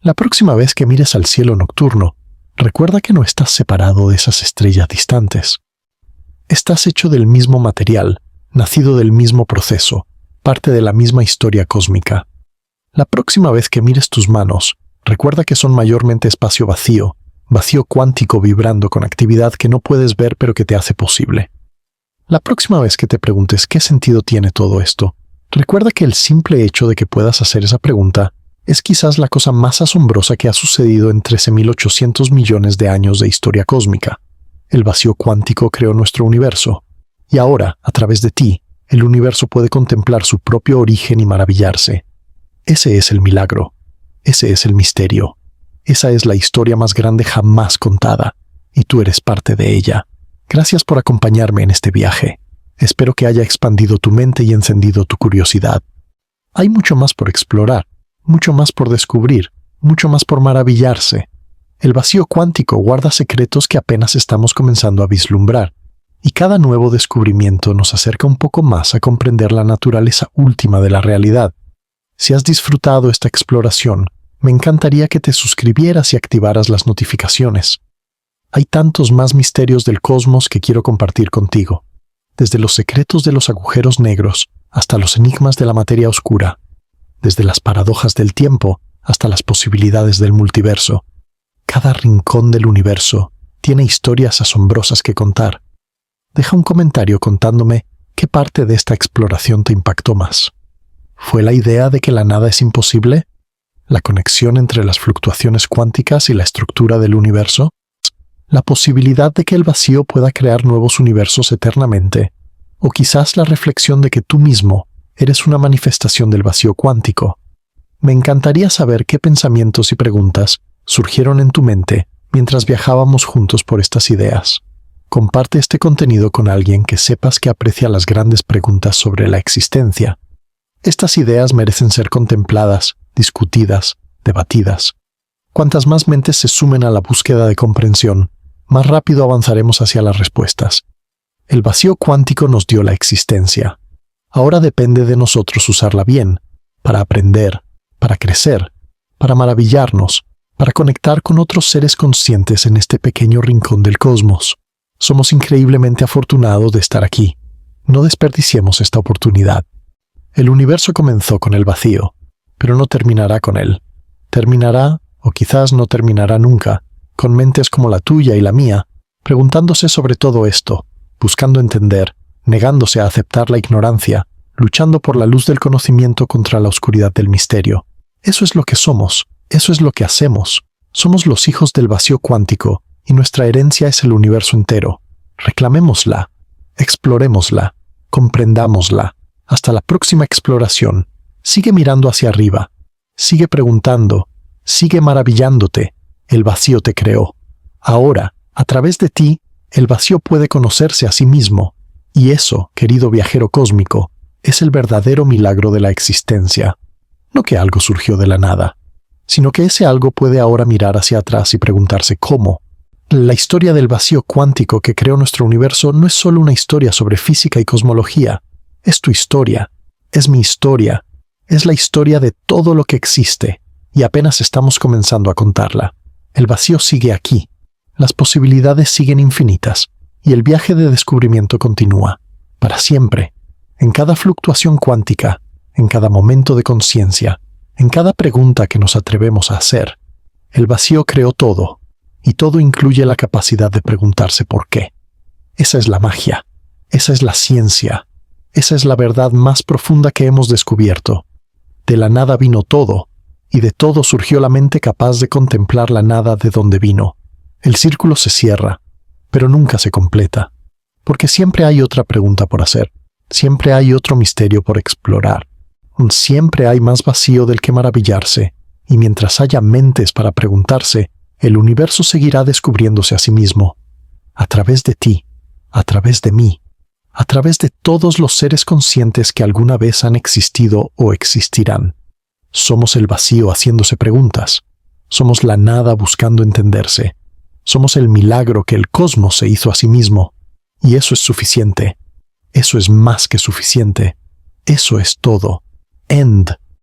La próxima vez que mires al cielo nocturno, recuerda que no estás separado de esas estrellas distantes. Estás hecho del mismo material, nacido del mismo proceso, parte de la misma historia cósmica. La próxima vez que mires tus manos, recuerda que son mayormente espacio vacío, vacío cuántico vibrando con actividad que no puedes ver pero que te hace posible. La próxima vez que te preguntes qué sentido tiene todo esto, recuerda que el simple hecho de que puedas hacer esa pregunta es quizás la cosa más asombrosa que ha sucedido en 13.800 millones de años de historia cósmica. El vacío cuántico creó nuestro universo, y ahora, a través de ti, el universo puede contemplar su propio origen y maravillarse. Ese es el milagro, ese es el misterio, esa es la historia más grande jamás contada, y tú eres parte de ella. Gracias por acompañarme en este viaje. Espero que haya expandido tu mente y encendido tu curiosidad. Hay mucho más por explorar, mucho más por descubrir, mucho más por maravillarse. El vacío cuántico guarda secretos que apenas estamos comenzando a vislumbrar, y cada nuevo descubrimiento nos acerca un poco más a comprender la naturaleza última de la realidad. Si has disfrutado esta exploración, me encantaría que te suscribieras y activaras las notificaciones. Hay tantos más misterios del cosmos que quiero compartir contigo, desde los secretos de los agujeros negros hasta los enigmas de la materia oscura, desde las paradojas del tiempo hasta las posibilidades del multiverso. Cada rincón del universo tiene historias asombrosas que contar. Deja un comentario contándome qué parte de esta exploración te impactó más. ¿Fue la idea de que la nada es imposible? ¿La conexión entre las fluctuaciones cuánticas y la estructura del universo? ¿La posibilidad de que el vacío pueda crear nuevos universos eternamente? ¿O quizás la reflexión de que tú mismo eres una manifestación del vacío cuántico? Me encantaría saber qué pensamientos y preguntas surgieron en tu mente mientras viajábamos juntos por estas ideas. Comparte este contenido con alguien que sepas que aprecia las grandes preguntas sobre la existencia. Estas ideas merecen ser contempladas, discutidas, debatidas. Cuantas más mentes se sumen a la búsqueda de comprensión, más rápido avanzaremos hacia las respuestas. El vacío cuántico nos dio la existencia. Ahora depende de nosotros usarla bien, para aprender, para crecer, para maravillarnos, para conectar con otros seres conscientes en este pequeño rincón del cosmos. Somos increíblemente afortunados de estar aquí. No desperdiciemos esta oportunidad. El universo comenzó con el vacío, pero no terminará con él. Terminará, o quizás no terminará nunca, con mentes como la tuya y la mía, preguntándose sobre todo esto, buscando entender, negándose a aceptar la ignorancia, luchando por la luz del conocimiento contra la oscuridad del misterio. Eso es lo que somos, eso es lo que hacemos. Somos los hijos del vacío cuántico, y nuestra herencia es el universo entero. Reclamémosla, explorémosla, comprendámosla. Hasta la próxima exploración. Sigue mirando hacia arriba. Sigue preguntando. Sigue maravillándote. El vacío te creó. Ahora, a través de ti, el vacío puede conocerse a sí mismo. Y eso, querido viajero cósmico, es el verdadero milagro de la existencia. No que algo surgió de la nada, sino que ese algo puede ahora mirar hacia atrás y preguntarse cómo. La historia del vacío cuántico que creó nuestro universo no es solo una historia sobre física y cosmología. Es tu historia, es mi historia, es la historia de todo lo que existe, y apenas estamos comenzando a contarla. El vacío sigue aquí, las posibilidades siguen infinitas, y el viaje de descubrimiento continúa, para siempre, en cada fluctuación cuántica, en cada momento de conciencia, en cada pregunta que nos atrevemos a hacer. El vacío creó todo, y todo incluye la capacidad de preguntarse por qué. Esa es la magia, esa es la ciencia. Esa es la verdad más profunda que hemos descubierto. De la nada vino todo, y de todo surgió la mente capaz de contemplar la nada de donde vino. El círculo se cierra, pero nunca se completa, porque siempre hay otra pregunta por hacer, siempre hay otro misterio por explorar, siempre hay más vacío del que maravillarse, y mientras haya mentes para preguntarse, el universo seguirá descubriéndose a sí mismo, a través de ti, a través de mí, a través de todos los seres conscientes que alguna vez han existido o existirán. Somos el vacío haciéndose preguntas, somos la nada buscando entenderse, somos el milagro que el cosmos se hizo a sí mismo, y eso es suficiente, eso es más que suficiente, eso es todo. End.